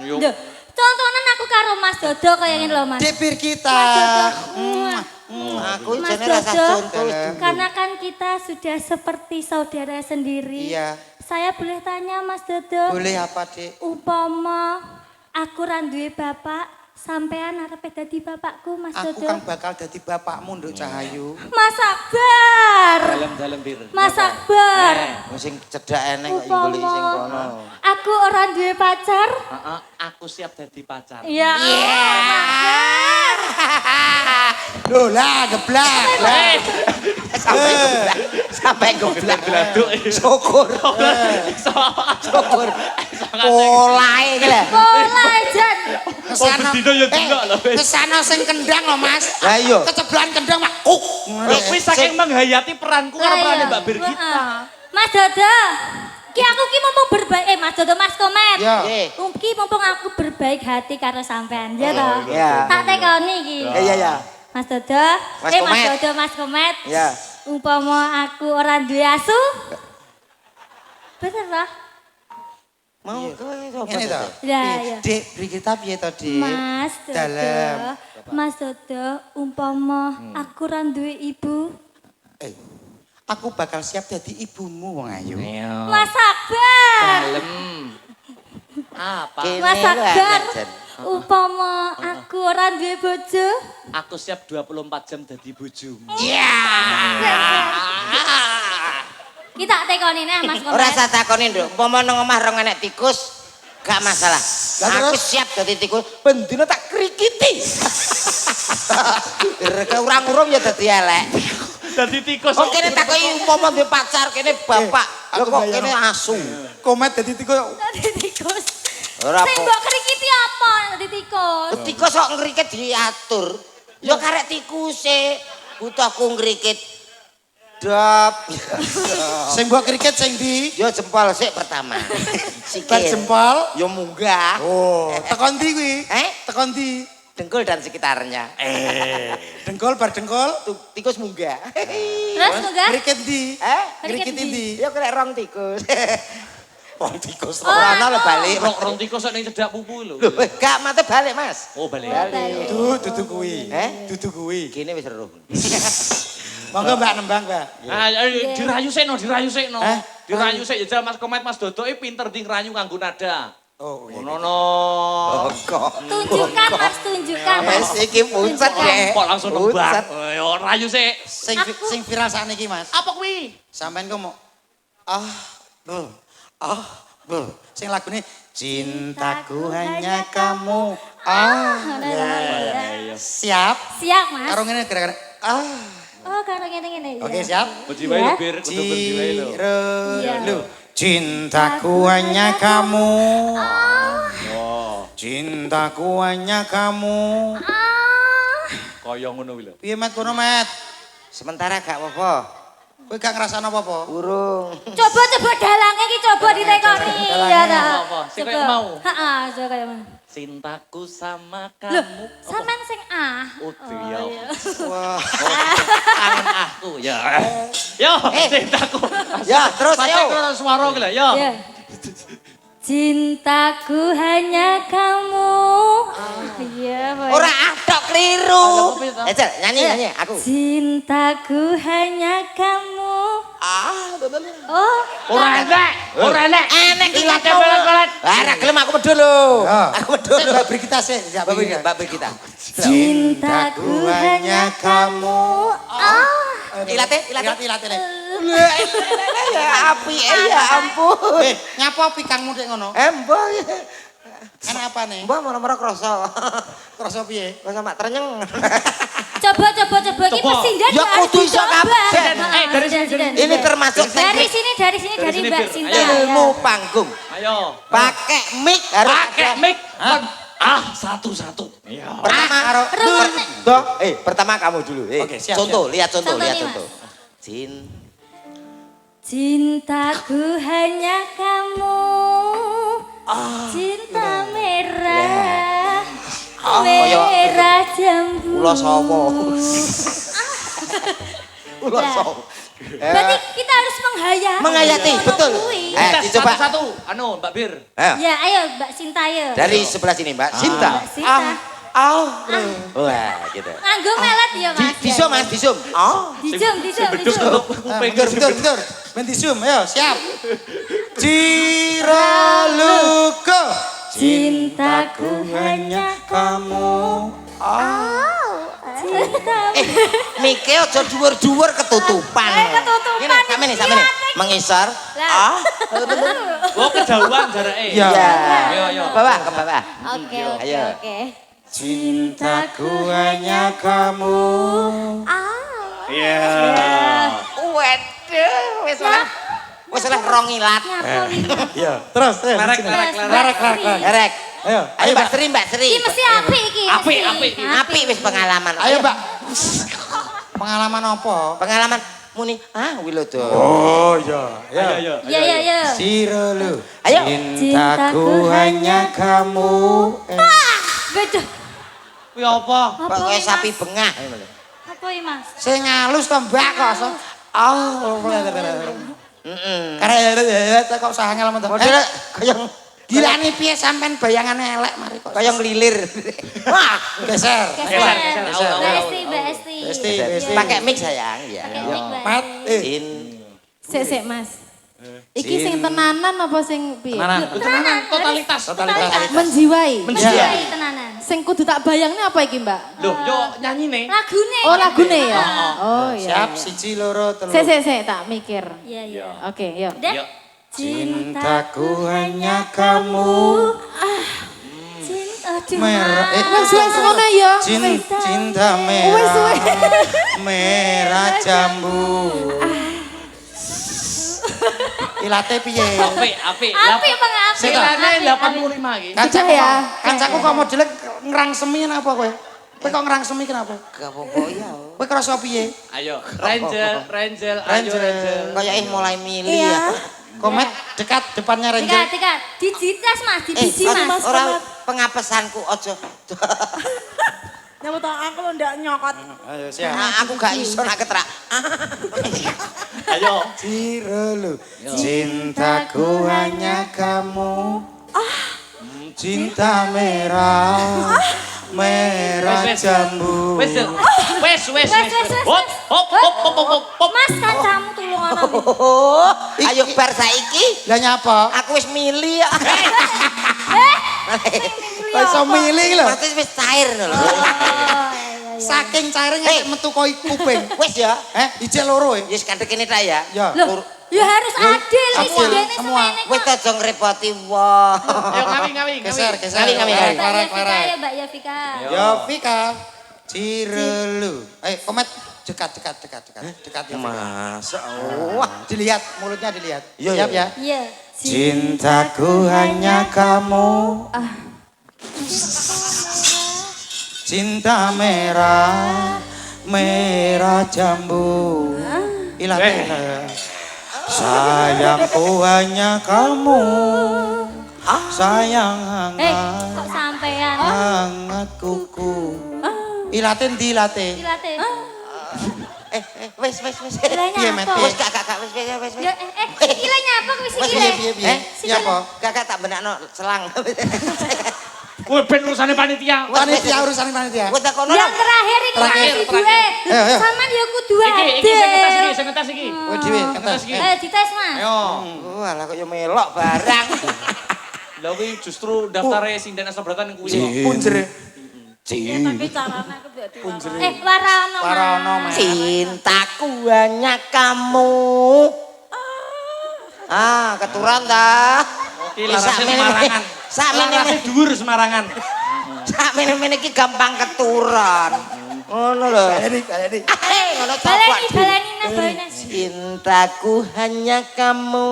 Yuk. Duh, tontonan aku karo Mas Dodo kayak gini loh Mas. Dik Bir kita. Mas Dodo. Muah. Aku Mas jane rasa Dodo. contoh. Karena kan kita sudah seperti saudara sendiri. Iya. Saya boleh tanya Mas Dodo. Boleh apa, Dik? Umpama aku ra duwe bapak, sampean arep dadi bapakku Mas Aku Dodo. kan bakal dadi bapakmu Nduk Cahayu. Mas Akbar. Dalam-dalam bir. Mas Akbar. Sing cedhak eneng kok goleki sing kono. Umpama aku ora duwe pacar. Heeh, aku siap jadi pacar. Ya. Loh lah geblak. Sampai goblak. Bladuk. Syukur. Syukur. Polae iki lho. Pola jan. Kesana. bedino ya delok lho, wis. Kesana sing kendang lho, Mas. Lah iya. Keceblan kendang mak. Kuk. Loh, wis saking menghayati peranku karo perannya Mbak Bir kita. Mas Dodo. Ki aku ki mumpung berbaik Mas Dodo Mas Komet. Ya. Nggih. Ki mumpung aku berbaik hati karo sampean, ya toh? Iya. Tak tekoni iki. Iya iya. Mas Dodo, Mas Mas Komet. Dodo Mas Komet. Ya. Umpama aku ora duwe asu. Bener toh? Mau kowe coba. Ini toh. Ya, ya. Dik, beri kita piye toh, Dik? Mas Dodo. Dalam. Mas Dodo, umpama aku ora duwe ibu. Aku bakal siap jadi ibumu wong ayu. Iya. Mas Akbar. Dalem. Apa? Kene Mas lho, Akbar. anak, Jan. Upama aku ora duwe bojo. Aku siap 24 jam dadi bojomu. Kita tekoni nih Mas Komet. Ora usah takoni, Nduk. Umpama nang omah rong anak tikus, gak masalah. Lah, Aku terus? siap dadi tikus, bendina tak krikiti. Reka urang-urung ya dadi elek. Dadi tikus. Kok kene takoki umpama duwe pacar, kene bapak. Lho aku kok bayang. kene asu. Komet dadi tikus. Dadi tikus. Ora Sing apa. mbok krikiti apa dadi tikus? Tikus kok ngriket diatur. Ya karek tikuse. Butuh aku ngrikit. Dap. Sing mbok kriket sing di Yo jempol sik pertama. bar Sikil. jempol. Yo munggah. Oh, tekon ndi kuwi? Tekon ndi? Dengkul dan sekitarnya. Dengkol bar dengkol. Tuh, tikus munggah. Terus munggah? Kriket ndi? Kriket Kriket ndi? ndi? Ya kena rong tikus. Wong tikus. Ora ana lho balik. Rong tikus ning cedak pupu lho. Lho, gak mate balik, Mas. Oh, balik. Balik. Dudu kuwi. Dudu kuwi. Kene wis eruh. Monggo Mbak nembang, Mbak. Ah, dirayu sekno, dirayu sekno. Hah? Dirayu sik jajal Mas Komet Mas Dodoke pinter di ngerayu nganggo nada. Oh, iya. Ngono. Kok. Tunjukkan Mas, tunjukkan. Wes iki puncet deh. Kok langsung nembang. Puncet. Yo rayu sik. Sing viral sakniki, Mas. Apa kuwi? Sampeyan kok mau bel. Sing lagune Cintaku hanya kamu. Siap. Siap Mas. Karo ngene gara-gara Oh, karo ngene-ngene. Oke, siap. Berdiri wae lho, Bir. Kudu berdiri wae lho. Lu. Cintaku hanya kamu. Cintaku hanya kamu. Kaya ngono kuwi lho. Piye Mat kono Mat? Sementara gak apa-apa. Kowe gak ngrasakno apa-apa? Urung. Coba dalangnya iki coba ditekoni. Ya ta. Apa-apa? Sing kaya mau. Heeh, coba kaya mau. Cintaku sama Loh, kamu. sampean sing Oh, iya. iya. Wah. Kangen aku ya. Yo, cintaku. Ya, terus ayo. Ayo. Suara ki lho, yo. Ya. Cintaku hanya kamu. Iya, Boy. Ora atok keliru. Apa itu? Ejel, nyanyi aku. Cintaku hanya kamu. Oh, Ora enek, ora enek. Enek Ilat ilat kebelet. Ora gelem aku medhul lho. Ya. Aku medhul. Mbak beri kita sih. Mbak kita. cintaku hanya kamu. Ilate. Ilat. Ya api ya ampun. Nyapa pikangmu dek ngono? Mbah. Kan apa nih? Mbah moro-moro kroso. Kroso piye? Kroso mak trenyeng. Coba. Iki Coba. persindan Ya kudu iso kabeh. dari sini, Ini termasuk Dari teknik sini dari Dari sini, Mbak Bir. Sinta. Ayo. ilmu panggung. Ayo. Pakai mic harus Pakai ada. mic. Satu-satu. Iya. Pertama pertama kamu dulu. Oke, siap, Contoh, lihat contoh, Contoh lihat nih, contoh. Cintaku hanya kamu. Cinta merah. Merah jambu. Ulo sapa? Ulo Lah. sapa? Berarti kita harus menghayati. Menghayati, ngono betul. kuwi. Kita dicoba. Satu-satu. Anu, Mbak Bir. Ayo. Ya, ayo Mbak Sinta ya. Dari sebelah sini, Mbak. Sinta. Mbak Sinta. Wah, gitu. Nganggo melet ya, Mas. Disum, Mas, disum. Dijum. Bentur. Menti zoom, ayo siap. Ciraluko. Cintaku hanya kamu. cinta. Mike aja dhuwur-dhuwur ketutupan. Ketutupan. Ini, sampe nih. Mengisar. Lah. Oh, kejauhan jarake. Ya. Ayo. Bawah, ke bawah. Oke. Ayo. Cintaku hanya kamu. Iya. Waduh, wis oleh rong ilat. Iya. Terus. Lerek. Erek. Ayo. Ayo Mbak Sri. Iki mesti apik iki. Apik, mesti. apik. Apik wis pengalaman. Ayo Mbak. Pengalaman apa? Pengalaman muni Wilodo. Oh iya. Ayo. Iya. Ciralu. Ayo. Cintaku hanya kamu. Betul. Kuwi apa? Pokoke ini, sapi Mas? bengah. Apa ini, Mas? Sing halus to Mbak kok. Heeh. Karena kok usah angel men to. Model kaya Gilane piye sampean bayangane elek mari kok. Kaya ngelilir. Wah, geser. Geser. geser. Mbak Esti, Mbak Esti. Besti. Pakai mic sayang ya. Pakai mic, Mbak. Mat, Jin. Sik Mas. Iki sing tenanan apa sing piye? Tenanan, totalitas. Menjiwai. Menjiwai tenanan. Sing kudu tak bayangne apa iki, Mbak? Loh, yo nyanyi nih. Lagune. Oh, lagune ya. Oh iya. siap siji loro telu. Sik tak mikir. Iya, iya. Oke, yuk. Dek. Yuk. Cintaku hanya kamu. Cinta Merah. Wes ngono ya. Cinta Wes merah. Merah jambu. Ilate piye? Apik. Apik mengapi. Silane 85 iki. Kancaku ya. Kancaku kok modele ngerangsemi apa kowe? Kowe kok ngerangsemi kenapa? Gak apa-apa ya. Kowe kerasa piye? Ayo, Ranger, ayo Ranger. Kaya mulai milih ya. Komet dekat depannya Ranger. Dekat. Dijitas Mas, dibiji Mas. Ora pengapesanku ojo. Nyamut aku lo ndak nyokot. Ayo siap. Nah, aku gak iso nak ketrak. Ayo. Cirelu. Cintaku hanya kamu. Cinta merah. Merah jambu. Wes. Hop. Mas kancamu tulungan aku. Oh, ayo bar saiki. Lah nyapa? Aku wis milih ya. Kok iso milih lho. Berarti wis cair lho. Saking cairnya metu kok kuping. Wis ya. Ijek loro e. Wis kadek kene tak ya. Ya. Loh, ya harus adil wis adil, ngene semua. semene Wis kok. aja ngrepoti wah. Ayo ngawi. Geser. Ngawi. Mbak Yafika ya, Mbak Yafika. Ya Vika. Cirelu. Komet dekat. Ya, Masa Wah, dilihat mulutnya dilihat. Iya, Siap iya. ya. Iya. Cintaku hanya kamu. Cinta merah, merah jambu. Ilang. Sayangku hanya kamu. Sayang hangat, Kok sampean? hangat kuku. Ilatin dilate. Dilate. wis. Ilahnya Piye, Met? apa? Piye? Wis gak wis. Ya, ilahnya apa wis Wis, iki? Piye? Iya apa? Kakak tak benakno selang. Kowe ben urusane panitia. Panitia urusan panitia. Wis takono. Yang terakhir iki Terakhir. masih duwe. Ayo. Sampean ya kudu Iki adil. sing ngetes iki. Kowe dhewe kentas. Ayo dites Mas. Ayo. Walah kok yo melok barang. Lha kuwi justru daftare sinden asabratan kuwi. Punjer. Tapi carane aku mbek Warana. Warana, Mas. Cintaku hanya kamu. Keturunan ta. Iki larase Semarangan. Larase dhuwur Semarangan. Sak mene-mene iki gampang keturunan. Ngono lho. Baleni. Ngono coklat. Baleni Nas, baleni Nas. Cintaku hanya kamu.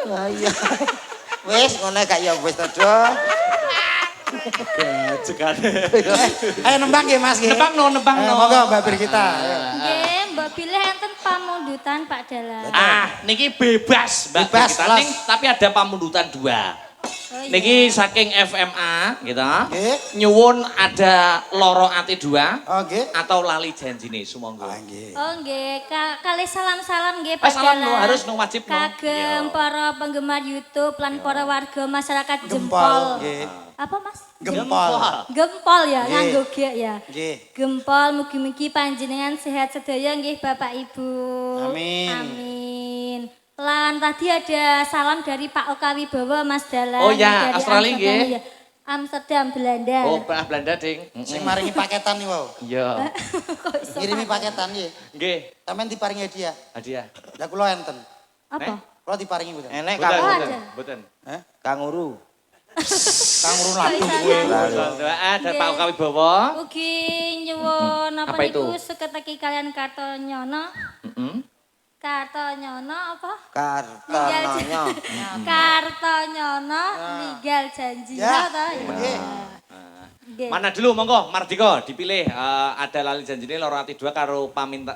Ayo. Wis ngono gak ya wis to, Ayo nembang nggih Mas nggih. Nembang no. Monggo Mbak Birgita. Nggih, mbok pilih enten pamundutan Pak Dalan. Niki bebas, Mbak. Bebas, Kita Mas. ning tapi ada pamundutan 2. Oh, iya. Niki saking FMA gitu. Nggih. Nyuwun ada loro ati 2 Oh nggih. atau lali janjine sumangga. Nggih. Oh nggih, kali salam-salam nggih Pak Salam Dalan. no, harus no wajib no. Kagem para penggemar YouTube lan para warga masyarakat Gempol, Jempol. nggih. Apa Mas? Gempol. Gempol ya, Nggih. nganggo G ya. Nggih. Gempol mugi-mugi panjenengan sehat sedaya nggih Bapak Ibu. Amin. Amin. Lan tadi ada salam dari Pak Oka Wibowo Mas Dalan. Oh ya, dari Australia Amsterdam, nggih. ya. Amsterdam Belanda. Oh, pernah Belanda, Ding. Sing maringi paketan nih wow. Iya. Kok iso? Ngirimi paketan nggih. Nggih, Sampeyan diparingi hadiah. hadiah. Lah kula enten. Apa? Kula diparingi mboten. Enek Boten, Oh, kang ada. boten. kanguru. Kang urun Kok ladu iso kowe. nyambung? Ada Pak Oka Wibowo. Ugi nyuwun apa Apa itu? niku seketeki kalian Kartonyono. Heeh. Kartonyono apa? Kartononyo. Kartonyono ninggal janjinya Ya. ta? Nggih. Nggih. Mana dulu monggo Mardika dipilih ada lali janjine loro ati 2 karo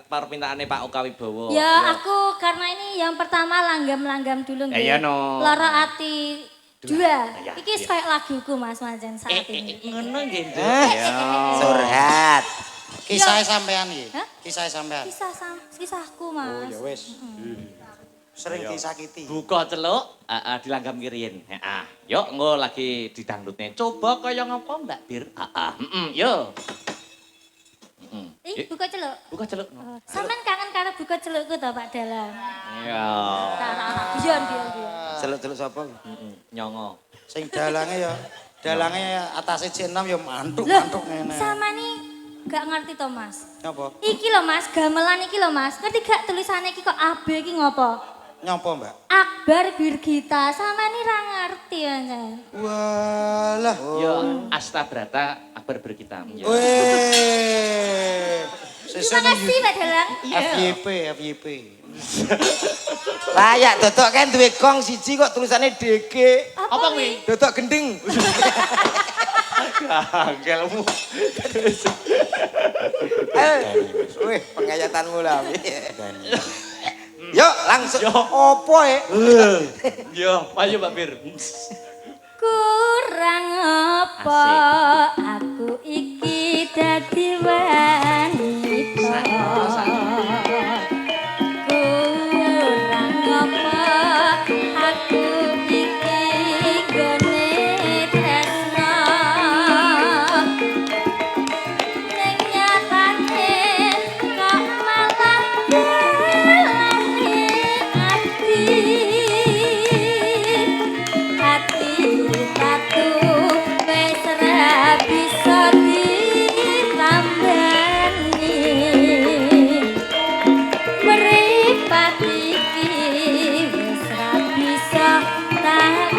permintaane Pak Oka Wibowo. Ya aku karena ini yang pertama langgam-langgam dulu nggih. Ya, no. Loro ati 2. Ya, Iki iya. kayak laguku Mas Majen saat ini. Ngono nggih, Nduk. Eh, Surhat. Kisah sampean nggih. Hah? Kisah sampean. Kisahku Mas. Oh ya wis. Sering disakiti. Buka celuk, dilanggam kiriin. Heeh. Yuk, engko lagi didangdutne. Coba kaya ngapa Mbak Bir? Yo. Buka celuk. Buka celuk. Sampean kangen karo buka celukku to Pak Dalang. Iya. Tak biyen. Celuk-celuk sapa? Nyongo. Sing dalange atase C6 ya mantuk Loh, ngene. sama nih gak ngerti to Mas. Nyapa? Iki lho Mas, gamelan iki lho Mas. Ngerti gak tulisannya iki kok AB iki ngopo? Nyapa, Mbak? Akbar Birgita, sama nih ra ngerti ya. Walah. Yo, Astabrata Akbar Berkita. Weh. Terima kasih Pak Dalang. FYP. Layak dodok kan duwe gong siji kok tulisannya DG. Apa kuwi? Dodok gending. Gagelmu. Wih, pengayatanmu lah. Yuk, langsung. Yo. Opo Yo, ayo Mbak Bir. Kurang apa aku iki dadi wanita. Kurang apa aku iki gone tresno. Ning nyatane kok malah belahi ati tatu wis ra bisa ditambani mripat iki wis ra bisa tak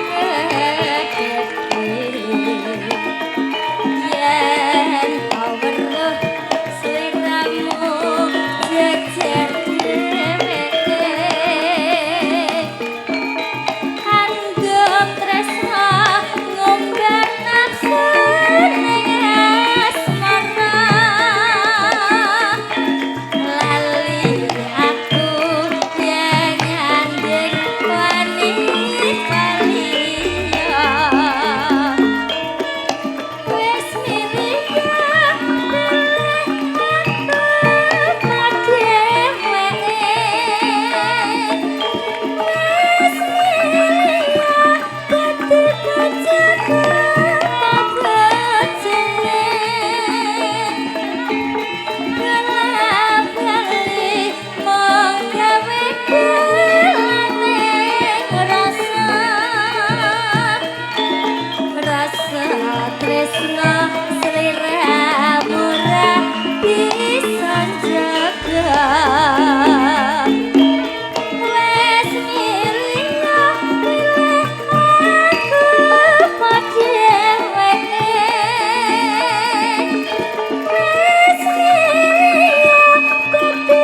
yen weruh sliramu jejer dheweke Anggap tresno ngumbar nafsu ning asmara lali aku yen nyanding wanita liya wis milih Tresno sliramu ra bisa jaga wes milih aku padhewe wes milih dadi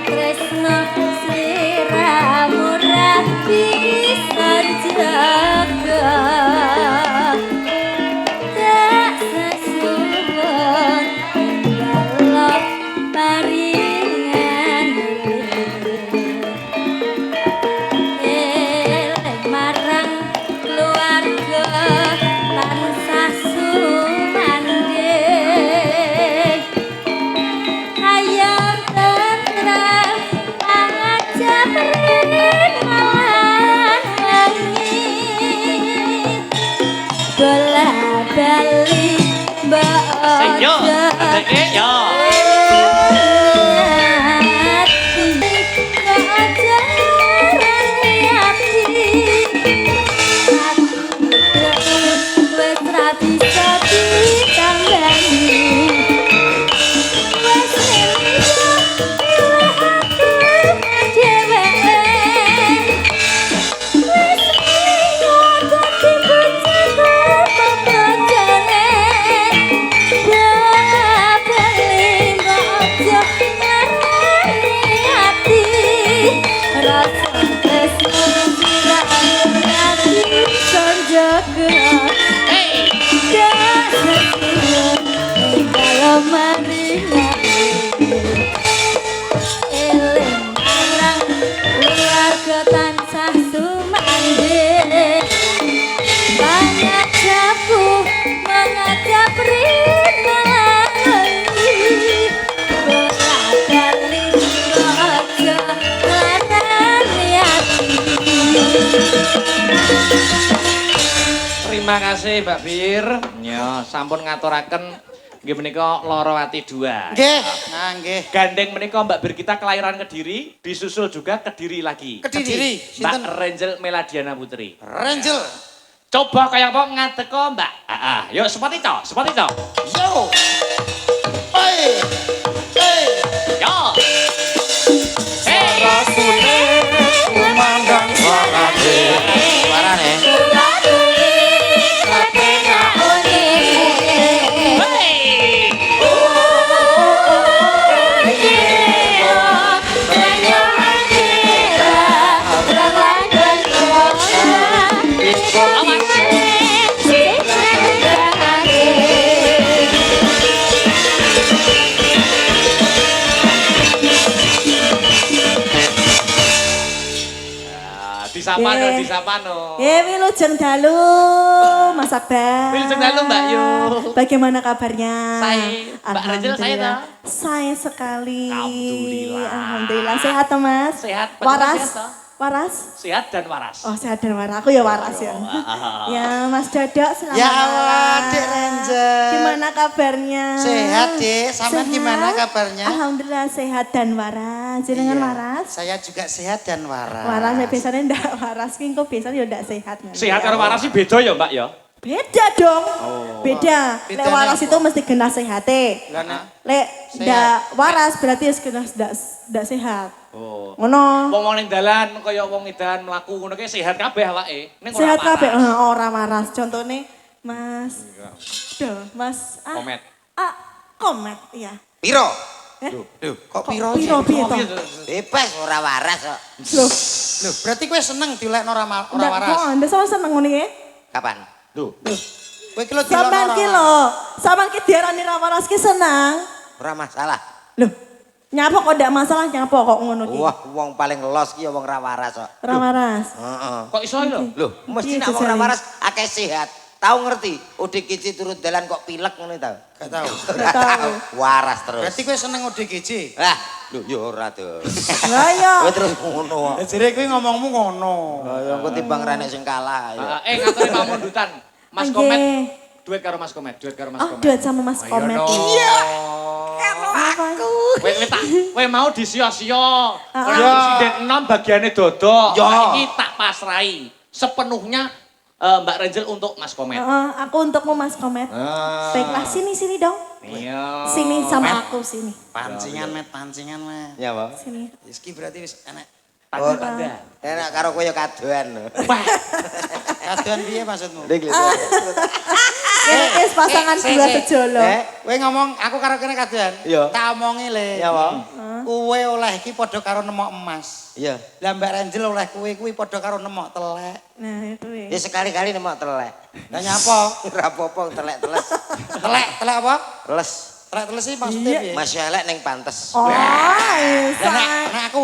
Tresno sliramu ra bisa jaga tak sesuwun walau paringan eling marang keluarga tansah sumanding ayam tentrem angajab ringan langit bola bali Sing yo, adeke yo. Bisa ditambani wes Eling terima kasih Mbak Bir. Ya, sampun ngaturaken nggih menika Loro Ati 2. Nggih, nah nggih. Gandeng menika Mbak Bir kita kelahiran Kediri, disusul juga Kediri lagi. Kediri. Mbak Sinten? Renjel Meladiana Putri. Renjel. Coba kaya apa ngadeko Mbak. Yuk seperti itu, seperti itu. Yo. Hei. Hei. Yo. Rasune kumandang suarane. Suarane. Disapa no. Wilujeng dalu, Mas Akbar. Wilujeng dalu, Mbak Yu. Bagaimana kabarnya? Saya, Mbak Renjel, saya toh. Saya sekali. Alhamdulillah. Alhamdulillah. Sehat toh, Mas? Sehat. Waras? Sehat, toh. Waras? Sehat dan waras. Oh, sehat dan waras. Aku ya waras ya. Ya, Mas Dodok, selamat Ya malam. Allah, Dek Renjel. Gimana kabarnya? Sehat, Dek. Sampean Sehat? gimana kabarnya? Alhamdulillah sehat dan waras. Jenengan Iya. waras? Saya juga sehat dan waras. Waras, saya biasanya ndak waras. Kok biasanya ya ndak sehat. Sehat karo waras sih beda ya, Mbak ya. Beda dong. Beda. Lek Bedanya waras apa? itu mesti kena sehate. Lah, Nak. Lek ndak waras berarti harus kena ndak sehat. Oh. Ngono. Wong ning dalan kaya wong edan mlaku ngono ki sehat kabeh awake. Ning ora Sehat kabeh waras. ora waras. Contone Mas. Duh, Mas. Komet. Komet, iya. Piro? Duh, kok piro? Piro piye to? Bebas ora waras kok. Loh, Loh, berarti kowe seneng dilekno ora ndak waras. kok ndak sama seneng ngene iki. Kapan? Duh. Kowe ki lho dilekno Sampeyan ora ki waras. lho, sampeyan ki diarani ra waras ki seneng. Ora masalah. Loh, nyapa kok ndak masalah nyapa kok ngono ki? Wah, wong paling los ki ya wong ra waras kok. Ra waras. Heeh. Kok iso lho? Loh, mesti Iya, nek wong ra jajane. waras akeh sehat. Tahu ngerti? ODGJ turut dalan kok pilek ngono ta? Gak tahu. Gak tahu. Waras terus. Berarti kowe seneng ODGJ. Lah, lho ya ora to. Lah iya. Kowe terus ngono. Ya jere kowe ngomongmu ngono. Lah ya engko timbang renek sing kalah ya. Ngaturi pamundutan. Mas Nggih. Komet. Duit karo Mas Komet, duit karo Mas Oh, Komet. duet sama Mas Komet. Iya. Apa? Kowe mau disia-sia. Ora Iya. presiden 6 bagiane dodok. Iya. Saiki tak pasrai sepenuhnya Mbak Renjel untuk Mas Komet. Aku untukmu Mas Komet. Baiklah, sini dong. Iya. Sini sama aku, sini. Pancingan met, pancingan met. Ya, Pak. Sini. Iki berarti wis enek. Tanda-tanda. Enak karo kowe ya kadoan. Wah. Kadoan piye maksudmu? Dek Ini wis pasangan dua sejolo. Kowe ngomong aku karo kene kadoan. Iya. Tak omongi le. Ya, Pak. Kowe oleh iki padha karo nemok emas. Iya. Lah Mbak Renjel oleh kowe kuwi padha karo nemok telek. Nah, itu Ya sekali-kali nemok telek. Lah nyapa? Ora apa-apa telek-teles. Telek apa? Les. Telek teles iki maksudnya piye? Masih elek ning pantes. Oh, Lah isa. nek aku.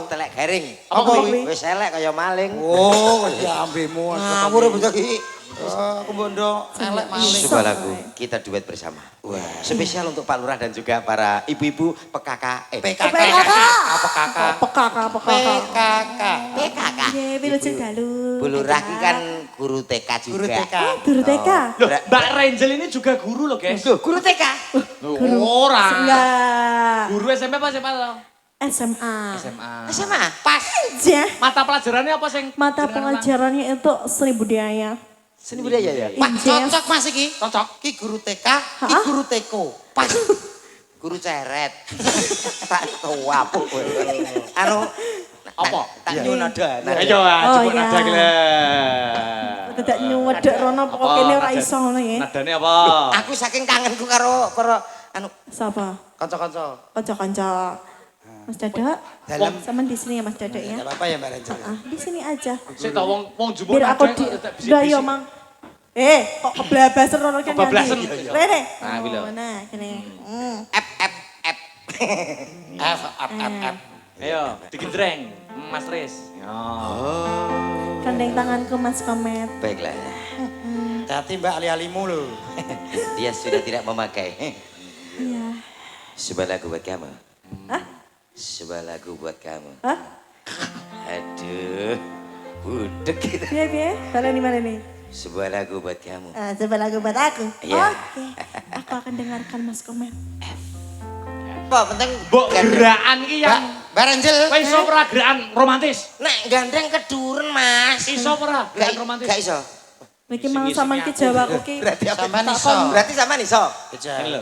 Telek garing. Apa kuwi? Wis elek kaya maling. Oh, ya ambemu. Ngawur bocah iki. Aku bondo elek maling. Sebuah lagu kita duet bersama. Wah, spesial untuk Pak Lurah dan juga para ibu-ibu PKK. PKK. PKK. Apa kakak? Pekak. PKK. PKK. Nggih, wilujeng dalu. Bu Lurah ki kan guru TK juga. Guru TK. Guru TK. Loh, Mbak Renjel ini juga guru loh, guys. Loh, guru TK. Ora. Enggak. Guru SMP apa SMA toh? SMA. SMA. Sama. Pas. Aja. Mata pelajarannya apa sing? Mata jenengan, Pak? pelajarannya itu seni budaya. Seni budaya ya. Pak, Injil. cocok Mas iki. Cocok. Ki guru TK, ki Hah? guru TK. Pas. Guru ceret. Tak tua apa kowe. Anu Apa? Tak nyun ada. Ayo, Oh, jemput iya. nada gila. Tidak nyuwedek rono pokok kene ora iso ngono ya. Nadane apa? Aku saking kangenku karo anu Sapa? Kanca-kanca. Kanca-kanca. Mas Dodok. Dalam Sama di sini ya Mas Dodok ya. enggak apa-apa ya Mbak Renjel. Di sini aja. Sik ta wong jumbo Biar aku di Udah yo Mang. Kok keblabasan rono kene. Kebablasan. Rene. Nah, kuwi lho. Nah, kene. F. F. Ayo, digendreng, Mas Riz. Yo. Gandeng tanganku Mas Komet. Baiklah. Hati Mbak ali-alimu lho. Dia sudah tidak memakai. Iya. Sebuah lagu buat kamu. Hah? Sebuah lagu buat kamu. Hah? Aduh. Budek kita. Piye piye? Baleni mana nih? Sebuah lagu buat kamu. Coba lagu buat aku. Iya. Oke. Aku akan dengarkan Mas Komet. Apa penting Mbok gerakan ki yang Barenjel. kowe iso ora gerakan romantis? nek gandeng kedurun Mas. Iso ora gerakan romantis? Gak iso. Niki mau sampean ki Jawaku ki. Berarti apa? Sampean iso. Berarti sama iso. Ini lho.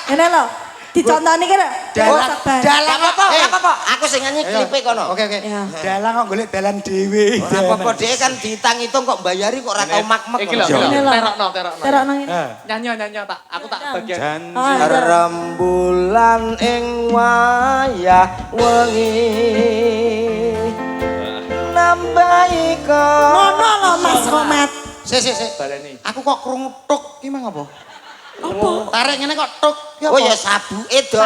Ngene lho. Dicontoni ki lho. Dalang. Sabar. Dalang. Gak apa-apa, gak apa-apa. Aku sing nyanyi klipe kono. Oke. Iya. Dalang kok golek dalan dhewe. Ora apa-apa dhewe kan dihitung kok bayari kok ora tau mak-mek. Iki lho, Ini lho. terokno. Terokno ngene. Nyanyi tak. Aku tak bagian. Oh, iya. Rembulan ing wayah wengi nambahi Ngono lho Mas Komet. Sik. Baleni. Aku kok krungu tuk ki mang apa? Apa? Tarik ngene kok tuk. Ki Oh apa? ya sabuke do.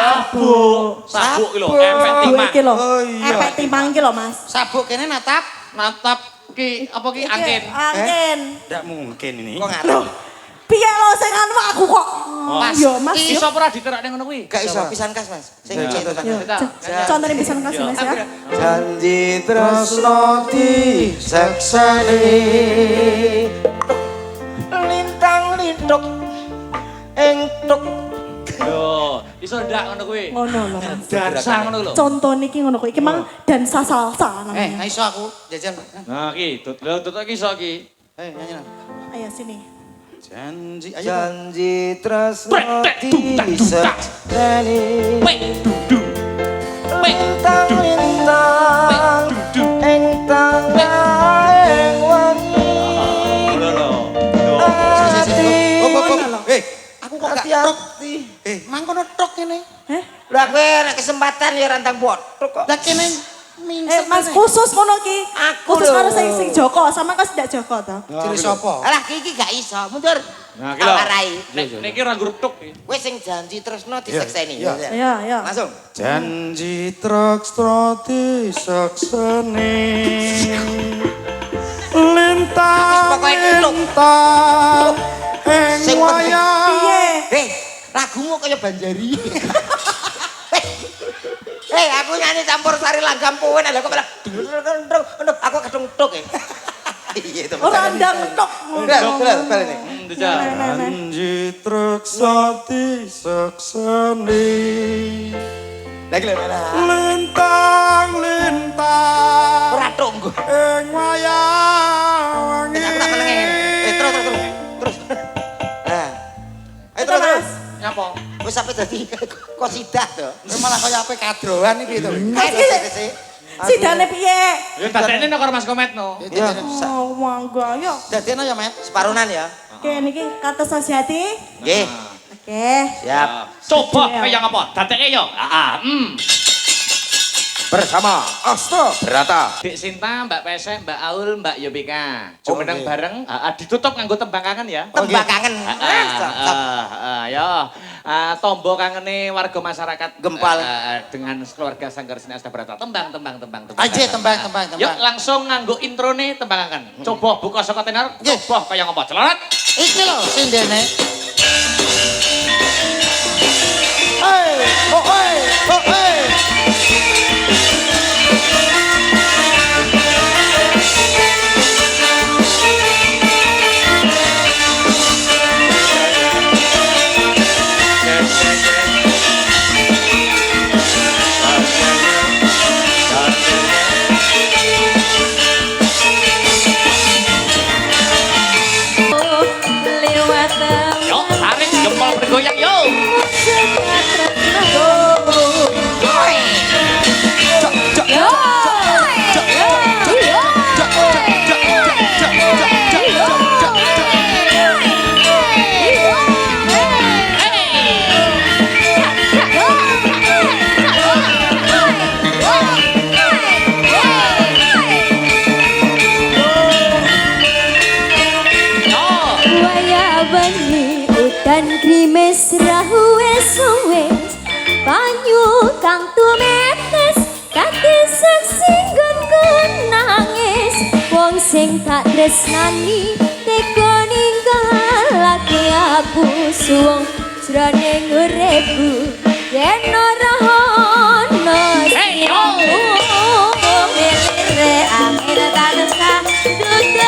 Sabuk ki lho, efek Duwe timah. iki lho. Oh, iya. Efek timbang iki lho Mas. Sabuk kene natap. Natap ki apa ki angin. Angin. Ndak mungkin ini. Kok ngaruh? Piye lho sing anu aku kok. Pas. Yo Mas. yo. Iso ora diterakne ngono kuwi? Gak iso pisan kas Mas. Sing Yo, Kita. contohnya bisa kasih Mas ya. janji tresno disekseni lintang lintuk ing tuk. Yo, iso ndak ngono kuwi? Ngono lho Mas. Dansa ngono lho. Contoh niki ngono kok. Iki mang dansa salsa namanya. Iso aku jajan. Nah, ki, tutuk iki iso ki. Nyanyi. Ayo sini. Janji. Ayo. Janji tresno Tek-tek, disekseni Pek dudung. Pek lintang lintang ing tengah ing wengi. ngono lho. Ati. Aku kok gak tuk. Hati-hati. Mang kono tuk kene. Heh? Lah kowe nek kesempatan ya rantang botok kok. Lah kene mingset. Mas khusus ngono ki. Aku Khusus lho. karo sing Joko, sama kan tidak Joko to. Ciri sapa? Alah iki gak iso, mundur. Nah, ki lho. Awarai. Niki ora ngrutuk ki. Kowe sing janji tresno disekseni. Iya. Ayo, ayo. Langsung. Janji tresno disekseni. Lintang Pokoknya tutuk. lintang ing Sing penting. wayah. Piye? Hei, lagumu kaya Banjari. Hei, aku nyanyi campur sari langgam kowe nek kok malah aku kadung tuk ya. Iya itu. Ora ndang tok. Bal ini. Dijak. Janji tresno disekseni. Lagi lho. Lintang lintang Ora tuk nggo. ing wayah wengi. Aku tak menenge. Terus. Nah. Ayo Terus, terus. Mas. Nyapa? Wis sampe dadi kosidah to. Ini malah kaya ape kadroan iki to. Sidane piye? Ya dadene nek karo Mas Komet no. Ya, Oh, monggo yo. Dadene ya, Met. separunan ya. Oke, niki kata Sosiati. Nggih, Oke. siap. Coba kaya ngapa? Dadeke yo. Bersama Astro Berata. Dik Sinta, Mbak Pesek, Mbak Aul, Mbak Yobika. Jumeneng bareng, ditutup nganggo tembang kangen ya. Tembak kangen. Ya, tombo kangene warga masyarakat Gempal. dengan keluarga Sanggar Seni Asta Berata. Tembang. Aja tembang. Yuk langsung nganggo introne tembang kangen. Coba buka saka tenar, coba kaya ngapa? Celoret. Iki lho sindene. Hei, oh. Lewat Yo, tarik gempol bergoyang yo. Waya bengi udan grimes wes banyu kang tumetes kate sesinggon nangis wong sing tak tresnani tega ninggalake aku suwung jroning uripku yen ora ono Hey, yo. siramu milire angin tanesa dudu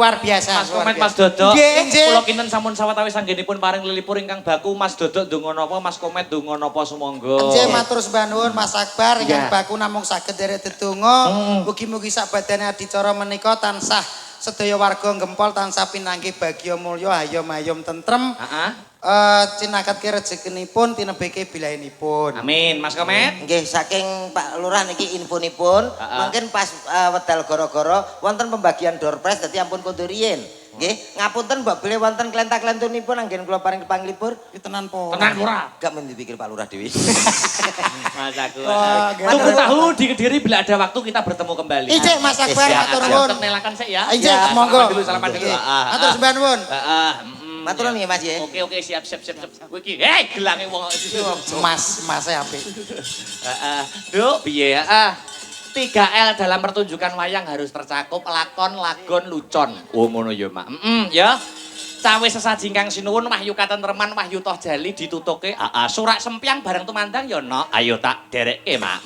luar biasa. Mas luar Komet, Mas biasa. Dodok. Nggih, nggih. Kula kinten sampun sawetawis anggenipun paring lelipur ingkang baku. Mas Dodok donga napa, Mas Komet donga napa sumangga. Nggih matur sembah nuwun Mas Akbar ingkang Ya. baku namung saged derek dedonga. Mugi-mugi sabadane adicara menika tansah sedaya warga Gempol tansah pinanggih bagya mulya hayom-hayom tentrem. Heeh. Cinaketke rezekinipun tinebeke bilahinipun. Amin, Mas Komet. Nggih saking Pak Lurah niki infonipun, mungkin pas wedal goro-goro wonten pembagian door prize dadi ampun kondur riyin. Nggih, ngapunten mbok bilih wonten klenta-klentunipun anggen kula paring panglipur. Tenan po. Tenang ora. Gak men dipikir Pak Lurah dewi. Mas aku. Wah, Tunggu tahu di Kediri bila ada waktu kita bertemu kembali. Ijek Mas Akbar Ya, matur nuwun. tetep nelakan sik ya. Ijek Ya, monggo. salaman dulu, salaman dulu. Nggih. Matur sembah nuwun. Heeh. Matur nuwun nggih Mas ya. Oke, siap. Kowe iki, gelange wong iki. Mas apik. Heeh. Duk, piye? 3L dalam pertunjukan wayang harus tercakup lakon, lagon, lucon. Oh ngono ya, Mak. Ya. Cawe sesaji kang sinuwun wahyu katentreman wahyu toh jali ditutuke. Surak sempiang bareng tumandang ya, Nok. Ayo tak derekke, Mak.